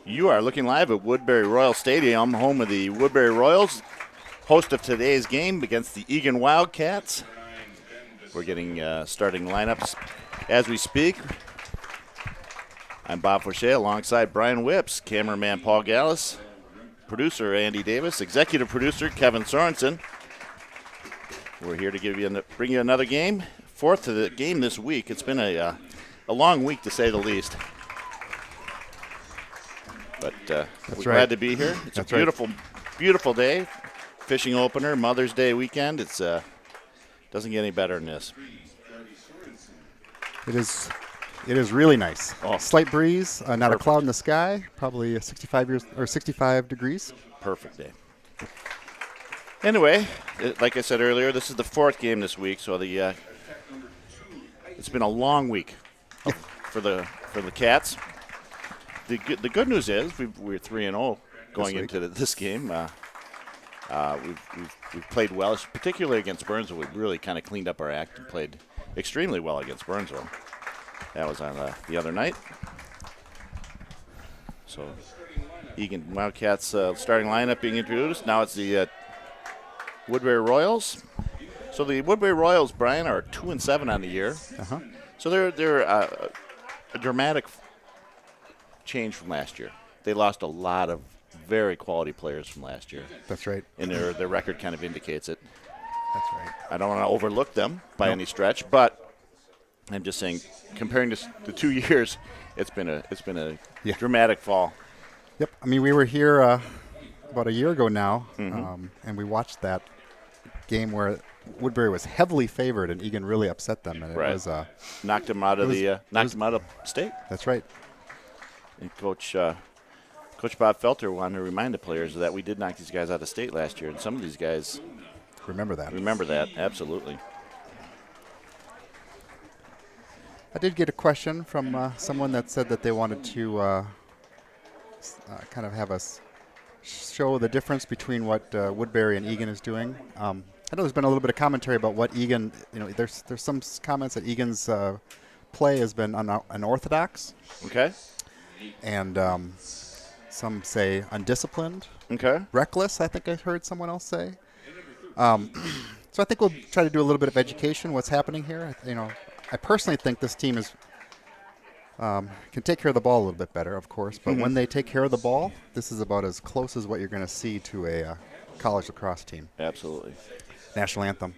You are looking live at Woodbury Royal Stadium, home of the Woodbury Royals, host of today's game against the Egan Wildcats. We're getting starting lineups as we speak. I'm Bob Forshea alongside Brian Whips, cameraman Paul Gallus, producer Andy Davis, executive producer Kevin Sorensen. We're here to bring you another game, fourth to the game this week. It's been a long week to say the least. But we're glad to be here. It's a beautiful, beautiful day. Fishing opener, Mother's Day weekend. It's doesn't get any better than this. It is really nice. Oh. Slight breeze, not a cloud in the sky. Probably 65 degrees. Perfect day. Anyway, like I said earlier, this is the fourth game this week, so it's been a long week for the Cats. The good news is we're 3-0 going into this game. We've played well, particularly against Burnsville. We've really kind of cleaned up our act and played extremely well against Burnsville. That was on the other night. So Egan Wildcats starting lineup being introduced. Now it's the Woodbury Royals. So the Woodbury Royals, Brian, are 2-7 on the year. Uh-huh. So they're a dramatic change from last year. They lost a lot of very quality players from last year. That's right. And their record kind of indicates it. That's right. I don't want to overlook them by any stretch, but I'm just saying, comparing the 2 years, it's been a dramatic fall. Yep. I mean, we were here about a year ago now, and we watched that game where Woodbury was heavily favored, and Egan really upset them, and it was knocked them out of state. That's right. And Coach Bob Felter wanted to remind the players that we did knock these guys out of state last year, and some of these guys remember that. Absolutely. I did get a question from someone that said that they wanted to kind of have us show the difference between what Woodbury and Egan is doing. I know there's been a little bit of commentary about what Egan, there's some comments that Egan's play has been unorthodox. Okay. And some say undisciplined. Okay. Reckless, I think I heard someone else say. So I think we'll try to do a little bit of education, what's happening here. I personally think this team can take care of the ball a little bit better, of course, but when they take care of the ball, this is about as close as what you're going to see to a college lacrosse team. Absolutely. National anthem.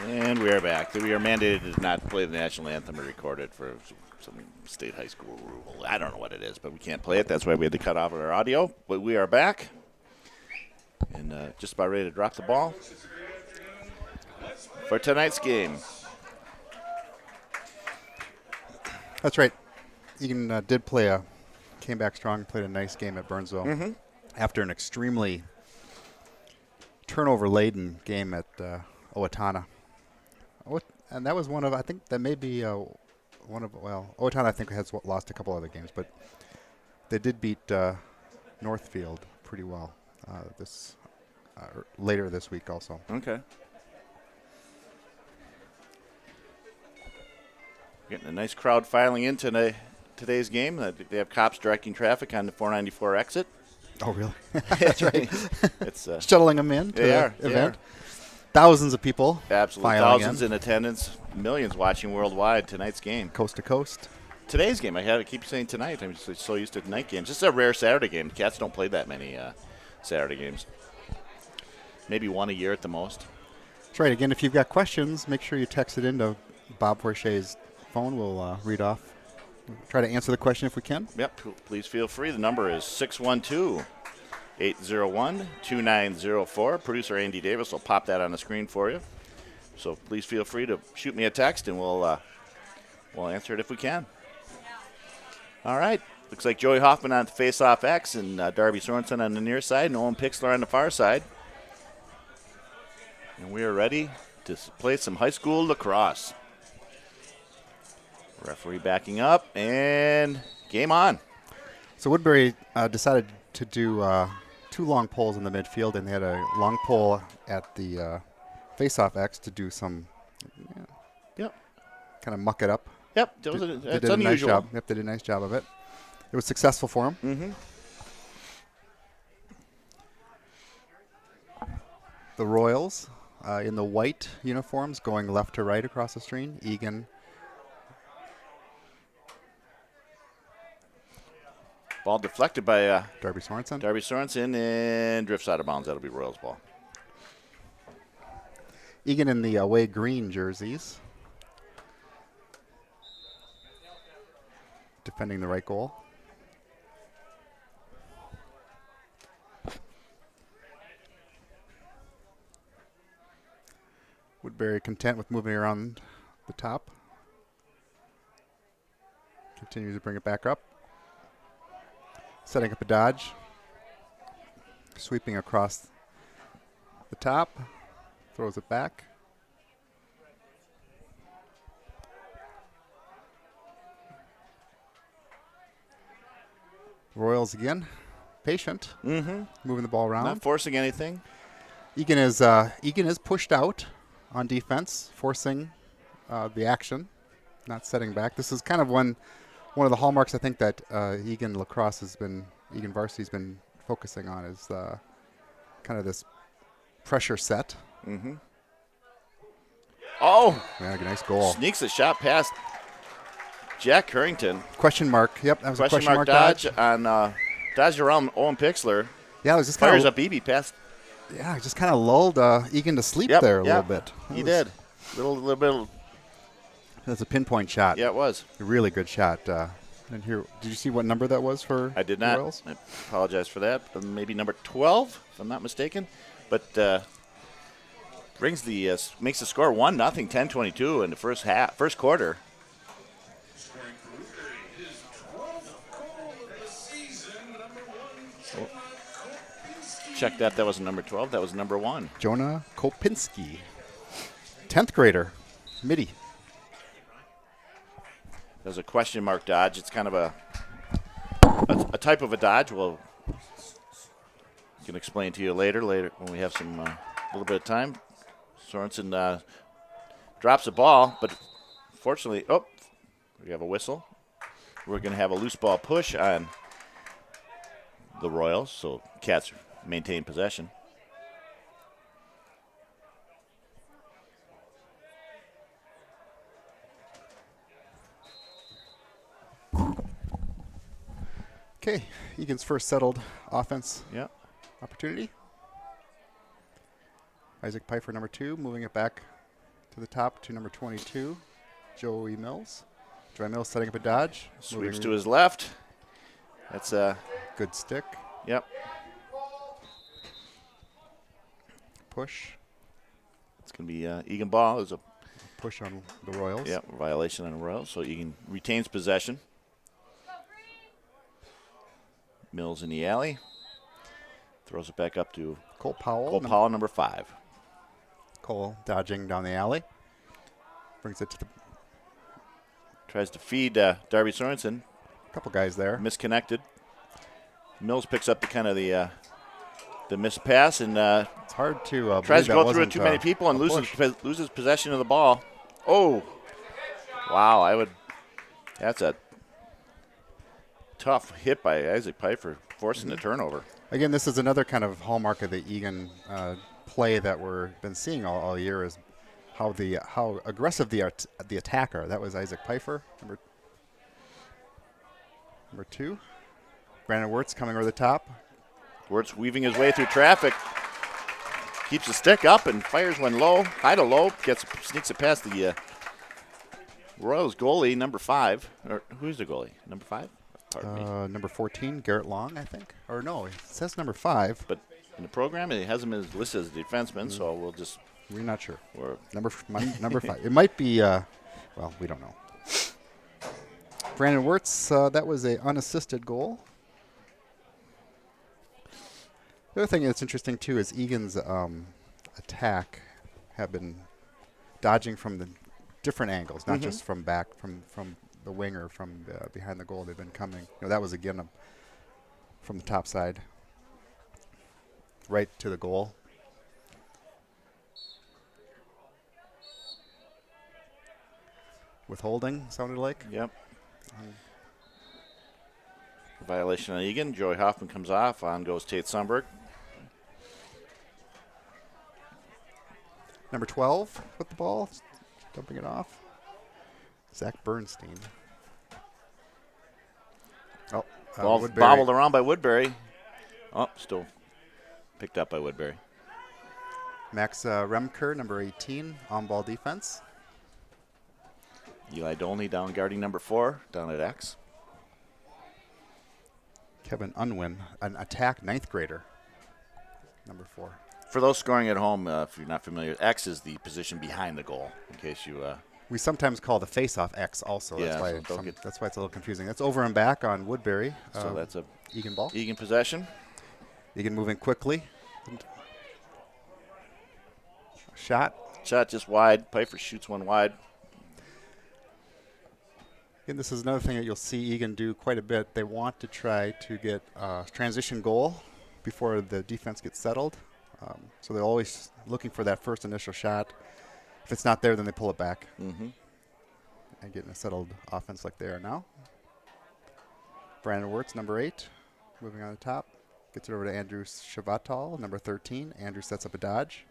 And we are back. We are mandated to not play the national anthem or record it for some state high school rule. I don't know what it is, but we can't play it. That's why we had to cut off our audio. But we are back and just about ready to drop the ball for tonight's game. That's right. Egan came back strong, played a nice game at Burnsville after an extremely turnover-laden game at Owatonna. And that was one of, I think that may be Owatonna I think has lost a couple other games, but they did beat Northfield pretty well later this week also. Okay. Getting a nice crowd filing in today's game. They have cops directing traffic on the 494 exit. Oh, really? That's right. It's shuttling them in to the event. Thousands of people. Absolutely. Thousands in attendance. Millions watching worldwide tonight's game. Coast to coast. Today's game, I had to keep saying tonight. I'm just so used to night games. This is a rare Saturday game. The Cats don't play that many Saturday games. Maybe one a year at the most. That's right. Again, if you've got questions, make sure you text it into Bob Forche's phone. We'll read off. Try to answer the question if we can. Yep. Please feel free. The number is 612-801-2904. Producer Andy Davis will pop that on the screen for you. So please feel free to shoot me a text, and we'll answer it if we can. All right. Looks like Joey Hoffman on the face-off X and Darby Sorensen on the near side and Owen Pixler on the far side. And we are ready to play some high school lacrosse. Referee backing up, and game on. So Woodbury decided to do 2 long poles in the midfield, and they had a long pole at the face-off X to do some kind of muck it up. Yep, They that's did a nice unusual. job. Yep, they did a nice job of it. It was successful for them. Mm-hmm. The Royals in the white uniforms going left to right across the screen. Egan. Ball deflected by Darby Sorensen. Darby Sorensen and drifts out of bounds. That'll be Royals ball. Egan in the away green jerseys. Defending the right goal. Woodbury content with moving around the top. Continues to bring it back up. Setting up a dodge. Sweeping across the top. Throws it back. Royals again. Patient. Mm-hmm. Moving the ball around. Not forcing anything. Egan is pushed out on defense, forcing the action, not setting back. This is kind of one of the hallmarks I think that Egan Varsity has been focusing on is kind of this pressure set. Mm-hmm. Oh! Yeah, nice goal. Sneaks a shot past Jack Currington. Question mark. Yep, that was a question mark dodge on dodged around Owen Pixler. Yeah, it was just fires kind up BB past. Yeah, just kind of lulled Egan to sleep there a little bit. He did. Little bit. That's a pinpoint shot. Yeah, it was. A really good shot. And here, did you see what number that was for I did the not. Royals? I apologize for that. Maybe number 12, if I'm not mistaken. But makes the score 1-0, 10-22 in the first quarter. Oh. Check that. That was number 12. That was number 1. Jonah Kopinski, 10th grader, midi. There's a question mark dodge. It's kind of a type of a dodge. We'll can explain to you later when we have some little bit of time. Sorensen drops the ball, but fortunately, we have a whistle. We're going to have a loose ball push on the Royals, so Cats maintain possession. Okay, Egan's first settled offense Yeah. opportunity. Isaac Pfeiffer, number 2, moving it back to the top to number 22, Joey Mills. Joey Mills setting up a dodge. Sweeps to his left. That's a good stick. Yep. Push. It's going to be Egan ball. There's a push on the Royals. Yep, violation on the Royals. So Egan retains possession. Mills in the alley. Throws it back up to Cole Powell. Cole Powell, number 5. Cole dodging down the alley. Brings it to the Tries to feed Darby Sorensen. couple guys there. Misconnected. Mills picks up the missed pass and It's hard to tries to believe go that through it wasn't, too many people and a push. loses possession of the ball. Oh, wow! That's a tough hit by Isaac Pfeiffer, forcing the turnover. Again, this is another kind of hallmark of the Egan play that we've been seeing all year is how aggressive the attacker. That was Isaac Pfeiffer, number 2. Brandon Wirtz coming over the top. Wirtz weaving his way through traffic, keeps the stick up and fires one low, high to low, sneaks it past the Royals goalie, number 5. Or who's the goalie? Number 5? Pardon me. Number 14, Garrett Long, I think. Or no, it says number 5. But in the program, it has him listed as a defenseman, so we'll just. We're not sure. Or Number 5. It might be, well, we don't know. Brandon Wirtz, that was an unassisted goal. The other thing that's interesting, too, is Egan's attack have been dodging from the different angles, not just from back, from the wing or from behind the goal. They've been coming. That was, again, from the top side, right to the goal. Withholding, sounded like. Yep. Violation on Egan. Joey Hoffman comes off. On goes Tate Sundberg. Number 12 with the ball, dumping it off. Zach Bernstein. Oh, Ball Woodbury. bobbled around by Woodbury. Oh, still picked up by Woodbury. Max Remker, number 18, on-ball defense. Eli Dolney down guarding number 4, down at X. Kevin Unwin, an attack 9th grader, number 4. For those scoring at home, if you're not familiar, X is the position behind the goal, in case you... We sometimes call the face-off X also. Yeah, that's why so that's why it's a little confusing. That's over and back on Woodbury. so that's a Egan ball. Egan possession. Egan moving quickly. Shot. Shot just wide. Pfeiffer shoots one wide. And this is another thing that you'll see Egan do quite a bit. They want to try to get a transition goal before the defense gets settled. So they're always looking for that first initial shot. If it's not there, then they pull it back. Mm-hmm. And getting a settled offense like they are now. Brandon Wirtz, number 8, moving on the top. Gets it over to Andrew Shavatal, number 13. Andrew sets up a dodge.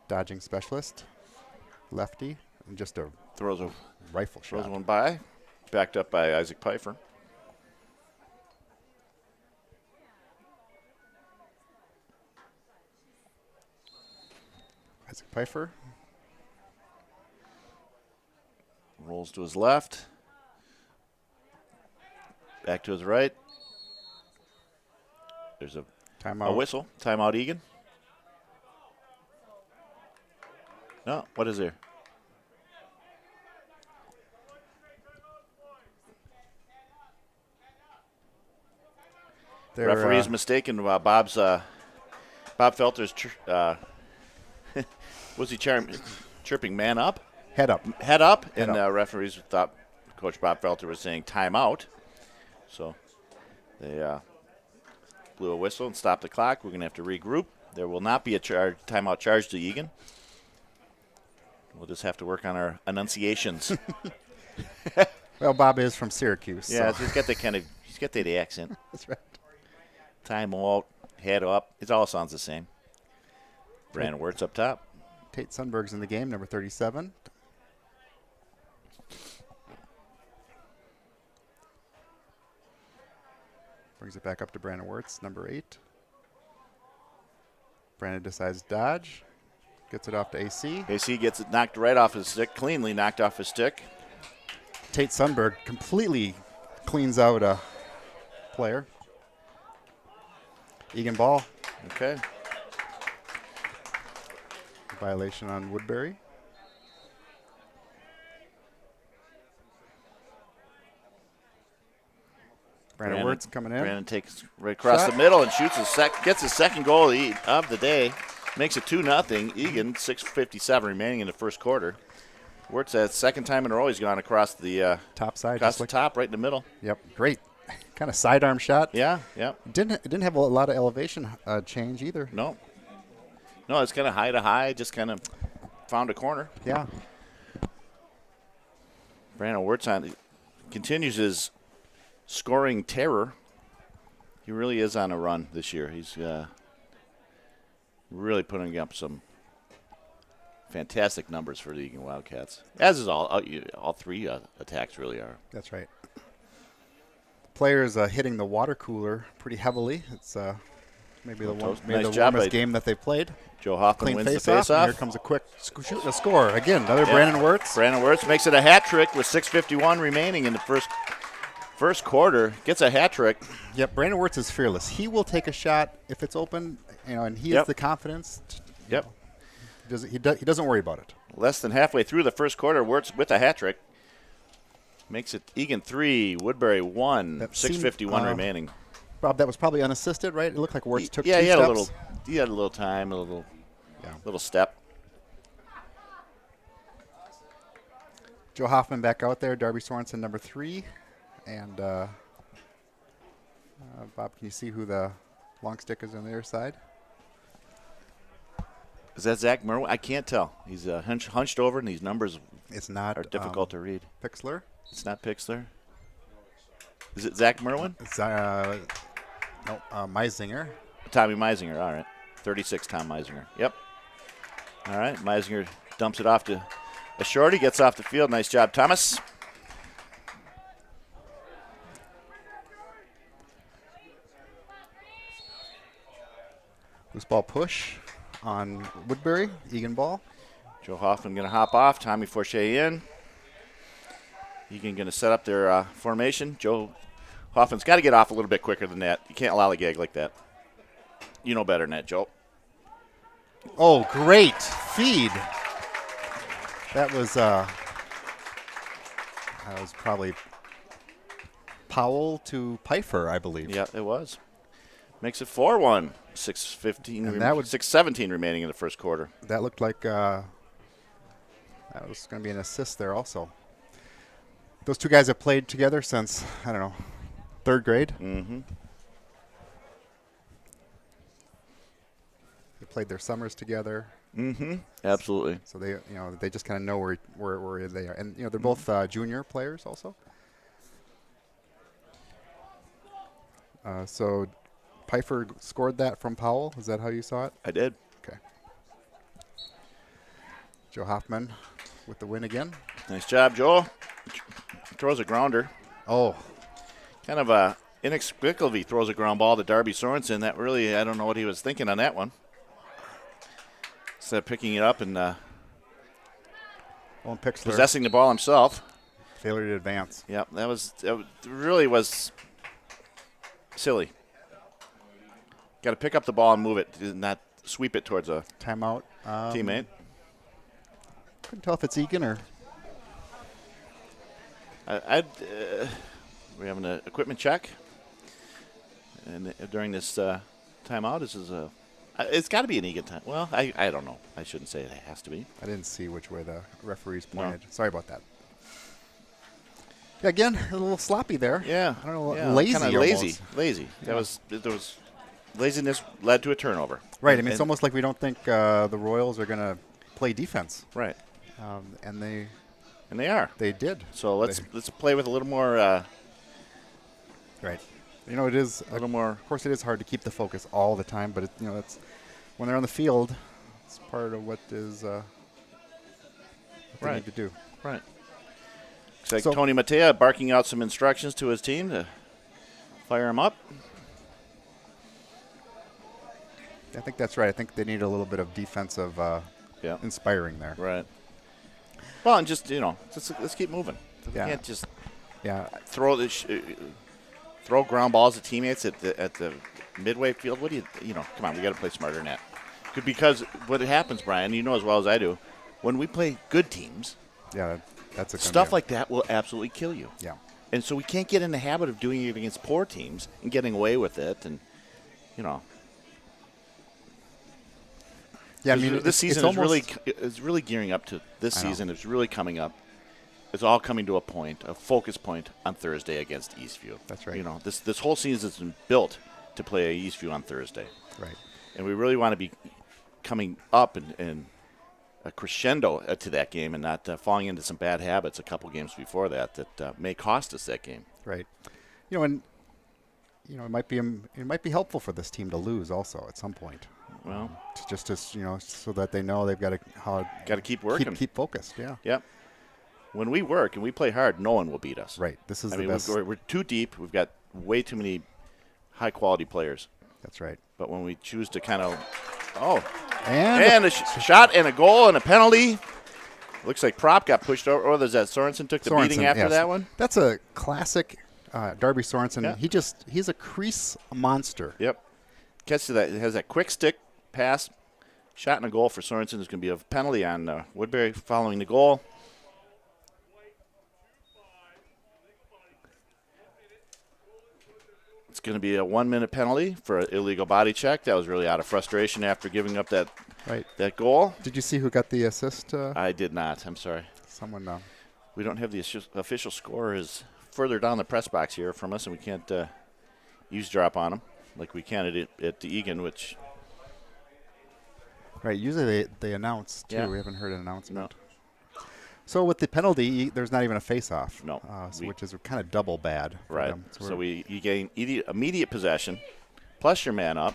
Dodging specialist. Lefty. And just a Throws rifle shot. one by. Backed up by Isaac Pfeiffer. Isaac Pfeiffer. Rolls to his left. Back to his right. There's a Timeout. whistle. Timeout Egan. No, what is there? Referee's mistaken. Bob Felter's was he chirping man up? Head up. Head up. Head and up. Referees thought Coach Bob Felter was saying timeout. So they blew a whistle and stopped the clock. We're going to have to regroup. There will not be a timeout charge to Egan. We'll just have to work on our enunciations. Well, Bob is from Syracuse. Yeah, so. he's got that accent. That's right. Time out, head up. It all sounds the same. Brandon Wirtz up top. Tate Sundberg's in the game, number 37. Brings it back up to Brandon Wirtz, number 8. Brandon decides to dodge. Gets it off to AC. AC gets it knocked right off his stick, cleanly knocked off his stick. Tate Sundberg completely cleans out a player. Egan ball. Okay. Violation on Woodbury. Brandon Wirtz coming in. Brandon takes right across the middle and shoots gets his second goal of the day. Makes it 2-0. Egan, 6:57 remaining in the first quarter. Wirtz, that second time in a row he's gone across the top side, across the top, right in the middle. Yep, great. Kind of sidearm shot. Yeah. It didn't have a lot of elevation change either. No, it's kind of high to high. Just kind of found a corner. Yeah. Brandon Wirtz continues his scoring terror. He really is on a run this year. He's really putting up some fantastic numbers for the Egan Wildcats, as is all three attacks really are. That's right. Players hitting the water cooler pretty heavily. It's maybe the warmest game that they played. Joe Hoffman wins the face-off. Here comes a quick shoot and a score. Again, another Brandon Wirtz. Brandon Wirtz makes it a hat trick with 6:51 remaining in the first quarter. Gets a hat trick. Yep, Brandon Wirtz is fearless. He will take a shot if it's open, and he has the confidence. Yep. He doesn't worry about it. Less than halfway through the first quarter, Wirtz with a hat trick. Makes it Egan 3, Woodbury 1, 6:51 remaining. Bob, that was probably unassisted, right? It looked like Wirtz took 2 steps. He had a little time, a little step. Joe Hoffman back out there, Darby Sorensen number 3. And Bob, can you see who the long stick is on their side? Is that Zach Merwin? I can't tell. He's hunched over, and these numbers are difficult to read. Pixler? It's not Pixler. Is it Zach Merwin? It's, no, Meisinger. Tommy Meisinger, all right. 36, Tom Meisinger. Yep. All right, Meisinger dumps it off to a shorty, gets off the field. Nice job, Thomas. Loose ball push on Woodbury, Egan ball. Joe Hoffman going to hop off. Tommy Forche in. Egan going to set up their formation. Joe Hoffman's got to get off a little bit quicker than that. You can't lollygag like that. You know better than that, Joe. Oh, great feed. That was probably Powell to Pfeiffer, I believe. Yeah, it was. Makes it 4-1. 6:17 remaining in the first quarter. That looked like that was going to be an assist there also. Those two guys have played together since, I don't know, 3rd grade. Mm-hmm. They played their summers together. Mm-hmm. Absolutely. So they just kind of know where they are, and they're both junior players also. So Pfeiffer scored that from Powell. Is that how you saw it? I did. Okay. Joe Hoffman with the win again. Nice job, Joe. Throws a grounder. Oh. Kind of inexplicably throws a ground ball to Darby Sorensen. That really, I don't know what he was thinking on that one. Instead of picking it up and possessing the ball himself. Failure to advance. Yep, that really was silly. Got to pick up the ball and move it, not sweep it towards a timeout teammate. Couldn't tell if it's Egan or. We're having an equipment check, and during this timeout, it's got to be an Egan time. Well, I don't know. I shouldn't say it has to be. I didn't see which way the referees pointed. No. Sorry about that. Yeah, again, a little sloppy there. Yeah, I don't know. Yeah, lazy. Lazy. There was laziness led to a turnover. Right. I mean, it's almost like we don't think the Royals are going to play defense. Right. And they are. They did. So let's play with a little more. Right. It is a little more. Of course, it is hard to keep the focus all the time, but it's when they're on the field, it's part of what is what they need to do. Right. Looks like Tony Matea barking out some instructions to his team to fire him up. I think that's right. I think they need a little bit of defensive inspiring there. Right. Well, and just let's keep moving. Yeah. We can't just throw ground balls at teammates at the midway field. What do you come on, we got to play smarter than that. Because what happens, Brian, you know as well as I do, when we play good teams, that's stuff like that will absolutely kill you. Yeah. And so we can't get in the habit of doing it against poor teams and getting away with it. And, Yeah, I mean, this season is really gearing up to this season. It's really coming up. It's all coming to a focus point on Thursday against Eastview. That's right. This whole season has been built to play Eastview on Thursday. Right. And we really want to be coming up and a crescendo to that game and not falling into some bad habits a couple games before that may cost us that game. Right. And it might be helpful for this team to lose also at some point. Well, so that they know they've got to keep working, keep focused. Yeah. Yep. When we work and we play hard, no one will beat us. Right. This is the best. We're too deep. We've got way too many high quality players. That's right. But when we choose to kind of and a shot and a goal and a penalty. Looks like Prop got pushed over. Or there's that Sorensen took the beating after that one. That's a classic Darby Sorensen. Yeah. He's a crease monster. Yep. Gets to that. It has that quick stick pass, shot and a goal for Sorensen. There's going to be a penalty on Woodbury following the goal. It's going to be a 1-minute penalty for an illegal body check. That was really out of frustration after giving up that goal. Did you see who got the assist? I did not. I'm sorry. Someone. We don't have the official score is further down the press box here from us, and we can't eavesdrop on them like we can at the Egan, which. Right. Usually they announce too. Yeah. We haven't heard an announcement. No. So with the penalty, there's not even a face-off. No. Which is kind of double bad. Right. Them. So you gain immediate possession, plus your man up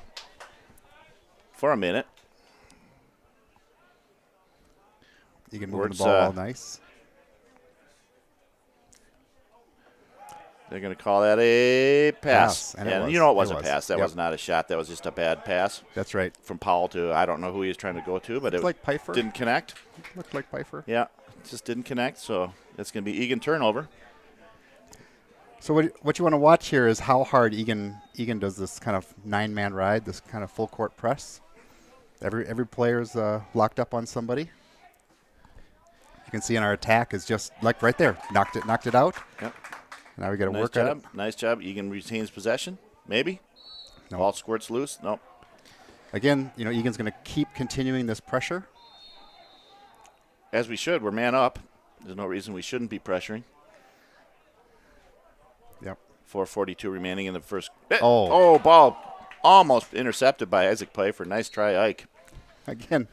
for a minute. You can move the ball all nice. They're going to call that a pass. And it was a pass. That was not a shot. That was just a bad pass. That's right. From Powell to, I don't know who he was trying to go to, but it like Pfeiffer. Didn't connect. Looked like Pfeiffer. Yeah, it just didn't connect, so it's going to be Egan turnover. So what you want to watch here is how hard Egan does this kind of 9-man ride, this kind of full court press. Every player's locked up on somebody. You can see in our attack is just like right there, knocked it out. Yep. Now we got to work at it. Nice job. Egan retains possession. Maybe. No. Ball squirts loose. Nope. Again, Egan's going to keep continuing this pressure. As we should. We're man up. There's no reason we shouldn't be pressuring. Yep. 4:42 remaining in the first. Ball almost intercepted by Isaac Pfeiffer. Nice try, Ike. Again,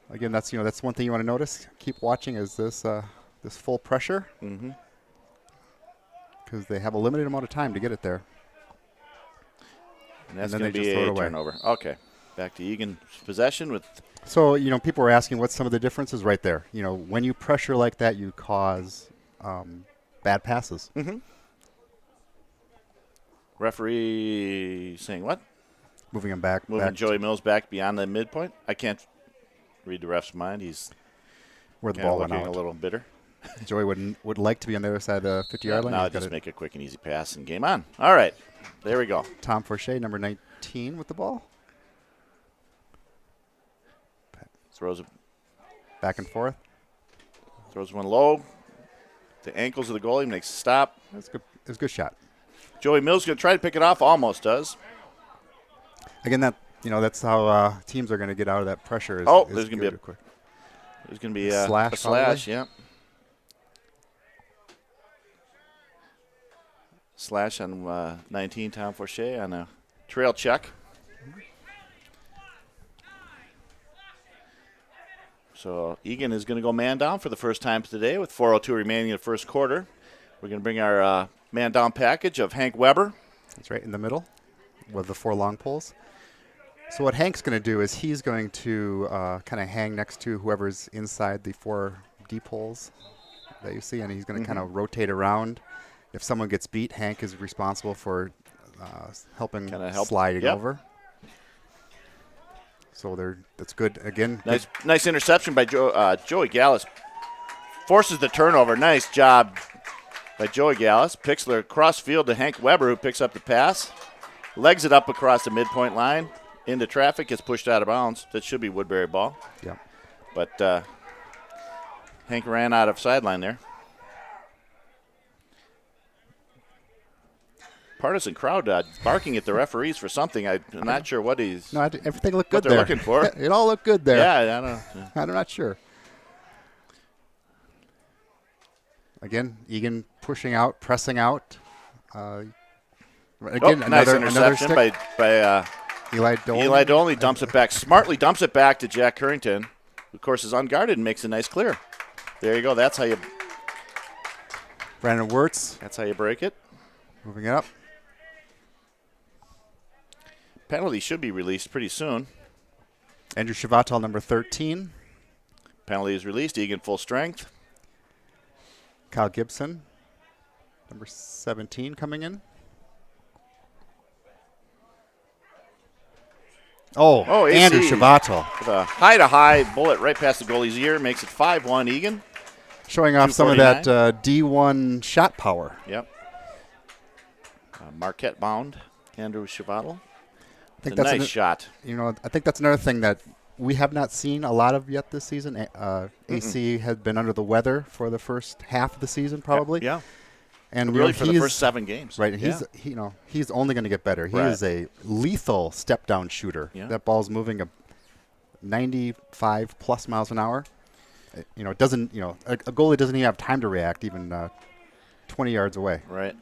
that's one thing you want to notice. Keep watching is this full pressure. Mm-hmm. Because they have a limited amount of time to get it there. And that's going to be a turnover. Okay. Back to Egan's possession with. So, people were asking what's some of the differences right there. When you pressure like that, you cause bad passes. Mm-hmm. Referee saying what? Moving him back. Moving Joey Mills back beyond the midpoint. I can't read the ref's mind. He's where the ball went looking out. a little bitter. Joey would like to be on the other side of the 50-yard line. Now just make a quick and easy pass and game on. All right. There we go. Tom Forche, number 19, with the ball. Throws it back and forth. Throws one low. The ankles of the goalie, makes a stop. That's good. It's a good shot. Joey Mills going to try to pick it off. Almost does. Again, that's how teams are going to get out of that pressure. There's going to be a slash. Yeah. Slash on 19, Tom Forche on a trail check. So Egan is going to go man down for the first time today with 4:02 remaining in the first quarter. We're going to bring our man down package of Hank Weber. That's right, in the middle with the 4 long poles. So what Hank's going to do is he's going to kind of hang next to whoever's inside the 4 deep holes that you see, and he's going to kind of rotate around. If someone gets beat, Hank is responsible for helping sliding over. So that's good. Again, nice interception by Joey Gallus. Forces the turnover. Nice job by Joey Gallus. Pixler cross field to Hank Weber, who picks up the pass. Legs it up across the midpoint line. Into traffic, gets pushed out of bounds. That should be Woodbury ball. Yeah. But Hank ran out of sideline there. partisan crowd barking at the referees for something. I'm not sure what he's. No, everything looked good what they're looking for. It all looked good there. Yeah, I don't know. I'm not sure. Again, Egan pushing out, pressing out. Again, nice another interception stick. by Eli Dolan. Eli Dolan dumps it back, smartly dumps it back to Jack Currington. Of course, is unguarded and makes a nice clear. There you go. That's how you. Brandon Wirtz. That's how you break it. Moving it up. Penalty should be released pretty soon. Andrew Chavatal, number 13. Penalty is released. Egan full strength. Kyle Gibson, number 17, coming in. Oh, AC. Andrew Chavatal. With a high bullet right past the goalie's ear. Makes it 5-1 Egan. Showing off some of that D1 shot power. Yep. Marquette bound, Andrew Chavatal. I think that's a nice shot. You know, I think that's another thing that we have not seen a lot of yet this season. AC has been under the weather for the first half of the season, probably. Yeah. And really for the first 7 games. Right. He's only going to get better. He is a lethal step down shooter. Yeah. That ball's moving 95 plus miles an hour. It doesn't. A goalie doesn't even have time to react, even 20 yards away. Right.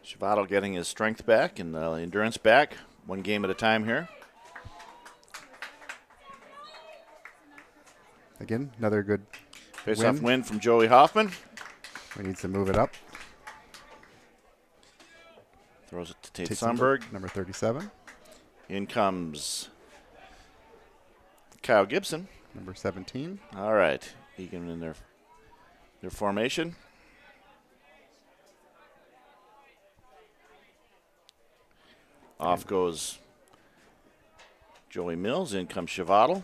Chavatal getting his strength back and endurance back, 1 game at a time here. Again, another good face-off win from Joey Hoffman. We need to move it up. Throws it to Tate Sundberg. Number 37. In comes Kyle Gibson. Number 17. All right. Egan in their formation. Off goes Joey Mills. In comes Chavatal.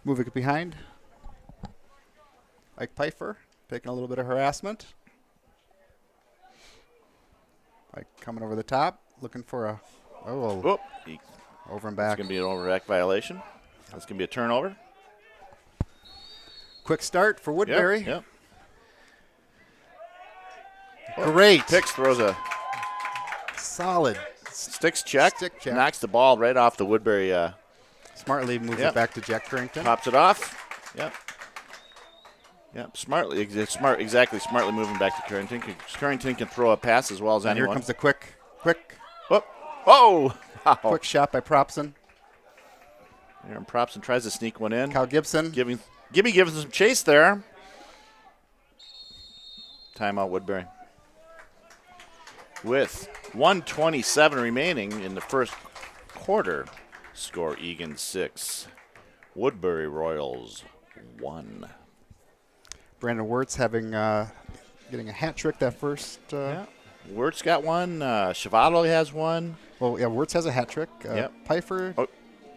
Moving it behind. Ike Pfeiffer taking a little bit of harassment. Ike coming over the top, looking for a over and back. It's going to be an overback violation. That's going to be a turnover. Quick start for Woodbury. Yep. Great. Picks throws a solid stick check. Knocks the ball right off the Woodbury. Smartly moves it back to Jack Currington. Pops it off. Yep. Smartly. Exactly. Smartly moving back to Currington. Currington can throw a pass as well as anyone. Here comes the quick. Whoa. Wow. Quick shot by Propson. Aaron Propson tries to sneak one in. Kyle Gibson. Gibby gives him some chase there. Timeout Woodbury. With 1:27 remaining in the first quarter, score Egan 6, Woodbury Royals 1. Brandon Wirtz getting a hat trick that first. Wirtz got one. Chavatal has one. Well, yeah, Wirtz has a hat trick. Pfeiffer,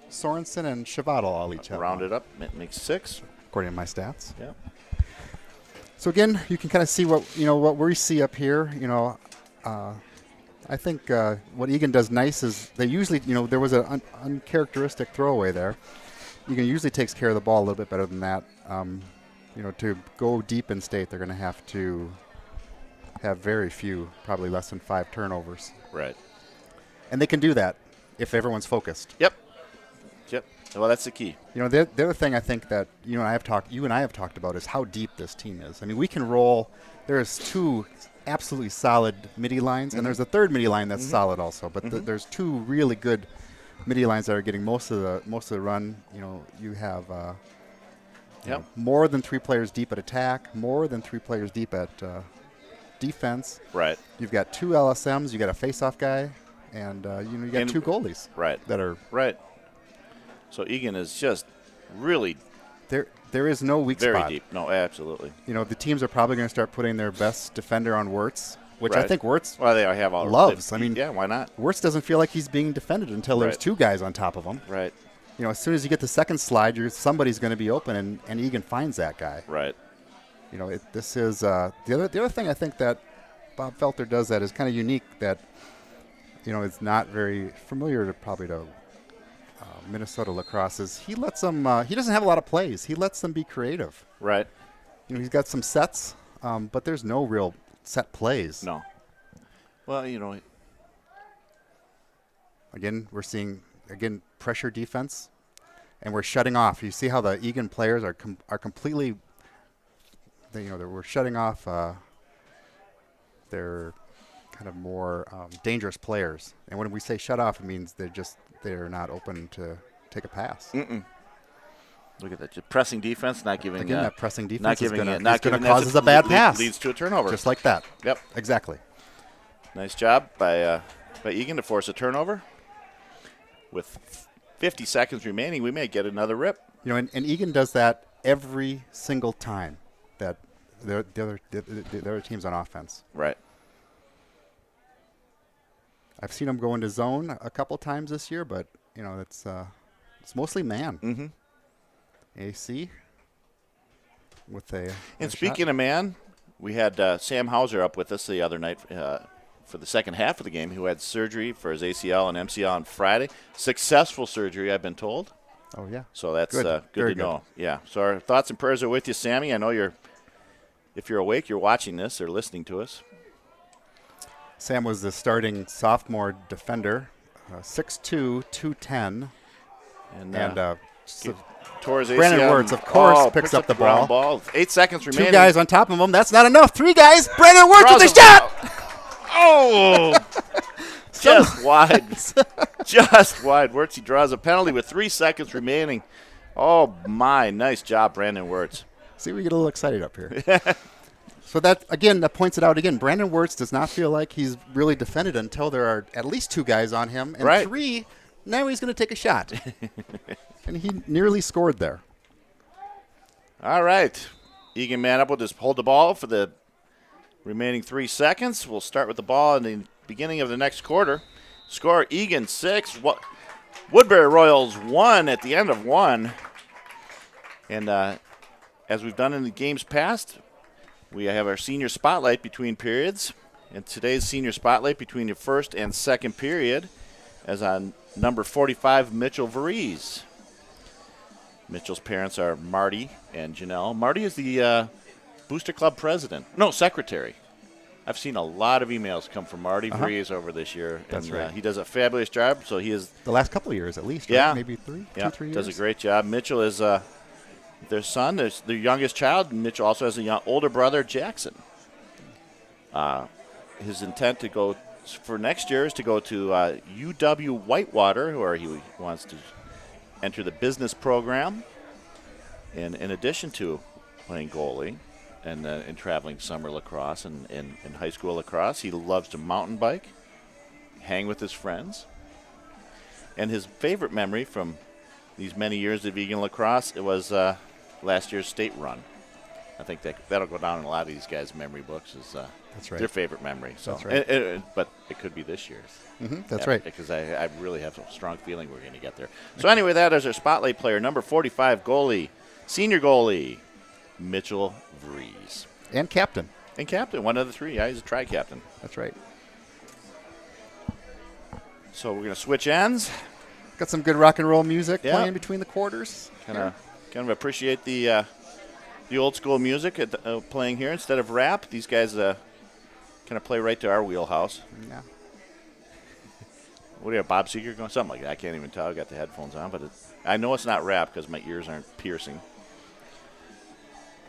Sorensen, and Chavatal all each have rounded up. It makes 6. According to my stats. Yeah. So again, you can kind of see what we see up here. I think what Egan does nice is they usually, there was an uncharacteristic throwaway there. Egan usually takes care of the ball a little bit better than that. To go deep in state, they're going to have to have very few, probably less than 5 turnovers. Right. And they can do that if everyone's focused. Yep. Well, that's the key. The other thing I think that you and I have talked about is how deep this team is. I mean, we can roll. There's 2 absolutely solid midi lines, and there's a third midi line that's solid also. But there's 2 really good midi lines that are getting most of the run. You have more than 3 players deep at attack, more than 3 players deep at defense. Right. You've got 2 LSMs. You got a face-off guy, and you got 2 goalies. Right. That are right. So Egan is just really there is no weak very spot. Deep. No, absolutely. The teams are probably going to start putting their best defender on Wirtz, which I think Wirtz they have all loves. Why not? Wirtz doesn't feel like he's being defended until there's 2 guys on top of him. Right. As soon as you get the second slide, somebody's going to be open, and Egan finds that guy. Right. This is the other thing I think that Bob Felter does that is kind of unique that is not very familiar to Minnesota lacrosse is he lets them. He doesn't have a lot of plays. He lets them be creative. Right. He's got some sets but there's no real set plays. No. Well, Again, we're seeing pressure defense, and we're shutting off. You see how the Egan players are completely. We're shutting off their kind of more dangerous players. And when we say shut off, it means they're not open to take a pass. Mm-mm. Look at that, just pressing defense, not giving. Again, that pressing defense is going to cause a bad pass. Leads to a turnover. Just like that. Yep. Exactly. Nice job by Egan to force a turnover. With 50 seconds remaining, we may get another rip. And Egan does that every single time that the other team's on offense. Right. I've seen him go into zone a couple times this year, but it's mostly man. Mm-hmm. AC with a. And speaking of man, we had Sam Hauser up with us the other night for the second half of the game, who had surgery for his ACL and MCL on Friday. Successful surgery, I've been told. Oh yeah. So that's good to know. Yeah. So our thoughts and prayers are with you, Sammy. I know if you're awake, you're watching this or listening to us. Sam was the starting sophomore defender, 6'2", 210. And towards Brandon ACL. Wirtz, of course, picks up the ball. 8 seconds remaining. 2 guys on top of him. That's not enough. 3 guys. Brandon Wirtz with the shot. Oh! Just wide. Just wide. Wirtz, he draws a penalty with 3 seconds remaining. Oh, my. Nice job, Brandon Wirtz. See, we get a little excited up here. So that points it out again. Brandon Wirtz does not feel like he's really defended until there are at least 2 guys on him. And right. 3, now he's going to take a shot. And he nearly scored there. All right. Egan man up will just hold the ball for the remaining 3 seconds. We'll start with the ball in the beginning of the next quarter. Score Egan 6. Woodbury Royals 1 at the end of 1. And as we've done in the games past, we have our senior spotlight between periods. And today's senior spotlight between the first and second period is on number 45, Mitchell Varese. Mitchell's parents are Marty and Janelle. Marty is the Booster Club president. No, secretary. I've seen a lot of emails come from Marty Varese over this year. That's right. He does a fabulous job. So he is the last couple of years at least. Yeah. Right? Maybe 3 years. Does a great job. Mitchell is their son. There's their youngest child. Mitchell also has a older brother, Jackson. His intent to go for next year is to go to UW Whitewater, where he wants to enter the business program. And in addition to playing goalie and traveling summer lacrosse and high school lacrosse, he loves to mountain bike, hang with his friends. And his favorite memory from these many years of Egan lacrosse, it was last year's state run. I think that'll go down in a lot of these guys' memory books is that's right. Their favorite memory. So, that's right. But it could be this year's. Mm-hmm, that's right. Because I really have a strong feeling we're going to get there. So anyway, that is our spotlight player, number 45 goalie, senior goalie, Mitchell Varese. And captain. And captain, one of the 3. Yeah, he's a tri-captain. That's right. So we're going to switch ends. Got some good rock and roll music playing between the quarters. Kind of appreciate the old school music playing here instead of rap. These guys kind of play right to our wheelhouse. Yeah. What do you have, Bob Seger going? Something like that. I can't even tell. I got the headphones on, but I know it's not rap because my ears aren't piercing.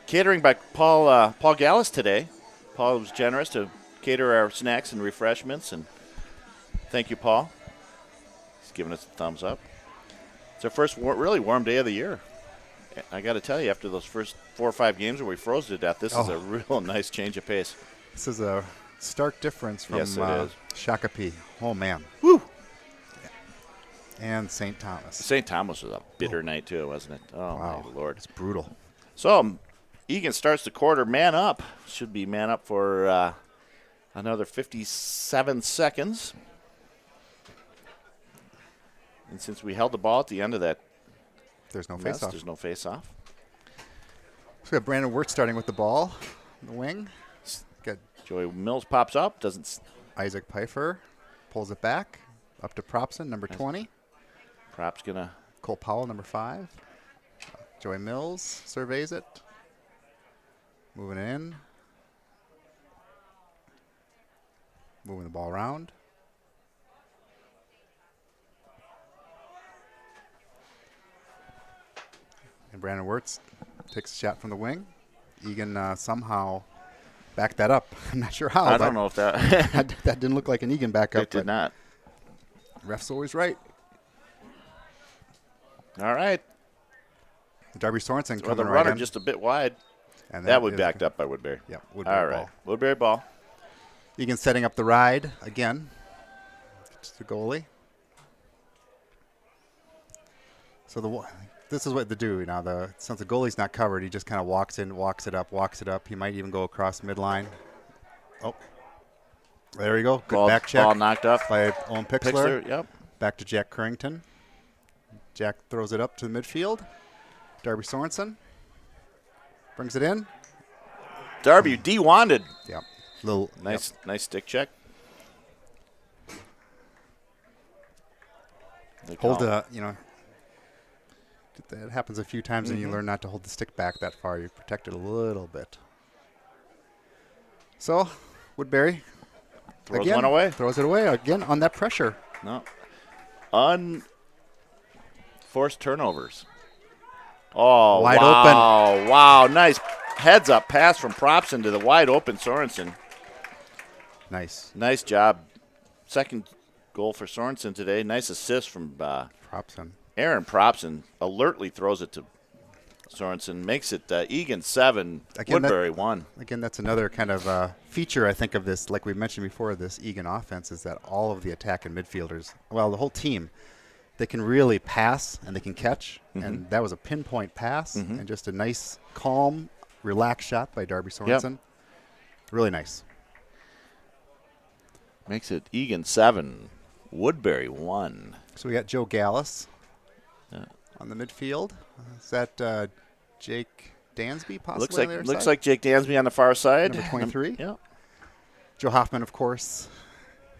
Catering by Paul Gallus today. Paul was generous to cater our snacks and refreshments, and thank you, Paul. He's giving us a thumbs up. It's our first really warm day of the year. I got to tell you, after those first 4 or 5 games where we froze to death, this is a real nice change of pace. This is a stark difference from Shakopee. Oh, man. Woo! Yeah. And St. Thomas. St. Thomas was a bitter night, too, wasn't it? Oh, wow. My Lord. It's brutal. So Egan starts the quarter man up. Should be man up for another 57 seconds. And since we held the ball at the end of that, there's no face-off. There's no face-off. So we got Brandon Wirtz starting with the ball on the wing. Got Joey Mills pops up. Isaac Pfeiffer pulls it back up to Propson, number 20. Prop's gonna. Cole Powell, number 5. Joey Mills surveys it. Moving in. moving the ball around. And Brandon Wirtz takes a shot from the wing. Egan somehow backed that up. I'm not sure how. I don't know if that that didn't look like an Egan backup. it did not. Ref's always right. All right. Darby Sorensen Well, coming the right runner in. just a bit wide. And That would is backed up by Woodbury. Yeah, Woodbury All right. ball. Woodbury ball. Egan setting up the ride again. It's the goalie. So this is what they do. Since the goalie's not covered, he just kind of walks in, walks it up. He might even go across midline. Oh, there you go. Good back check. Ball knocked off by Owen Pixler. Yep. Back to Jack Currington. Jack throws it up to the midfield. Darby Sorensen brings it in. Darby D-wanted. Yep. Nice stick check. Hold that happens a few times, and you learn not to hold the stick back that far. You protect it a little bit. So, Woodbury Throws one away. Throws it away again on that pressure. No. Unforced turnovers. Oh, Wide open. Wow, nice heads up pass from Propson to the wide open Sorensen. Nice. Nice job. Second goal for Sorensen today. Nice assist from Propson. Aaron Propson. Alertly throws it to Sorensen. Makes it Egan 7, Woodbury 1. Again, that's another kind of feature, I think, of this, like we mentioned before, this Egan offense, is that all of the attacking midfielders, well, the whole team, they can really pass and they can catch. And that was a pinpoint pass and just a nice, calm, relaxed shot by Darby Sorensen. Yep. Really nice. Makes it Egan 7, Woodbury 1. So we got Joe Gallus on the midfield. Is that Jake Dansby possibly? Looks like Jake Dansby on the far side. Number 23. Yeah. Joe Hoffman, of course,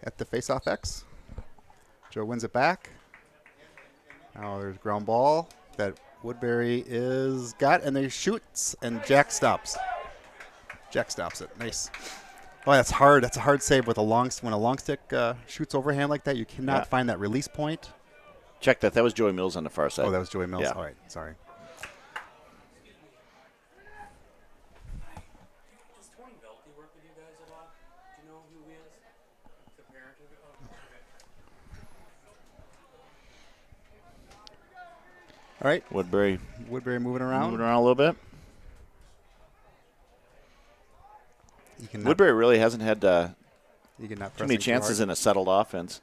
at the faceoff X. Joe wins it back. Now there's ground ball that Woodbury is got, and they shoots, and Jack stops. Jack stops it. Nice. Oh, that's hard. That's a hard save with when a long stick shoots overhand like that. You cannot find that release point. Check that. That was Joey Mills on the far side. Oh, that was Joey Mills. Yeah. All right. Sorry. Does Tony Velke work with you guys a lot? Do you know who he is? The parent of it? All right. Woodbury moving around. moving around a little bit. Egan Woodbury really hasn't had too not many chances in a settled offense.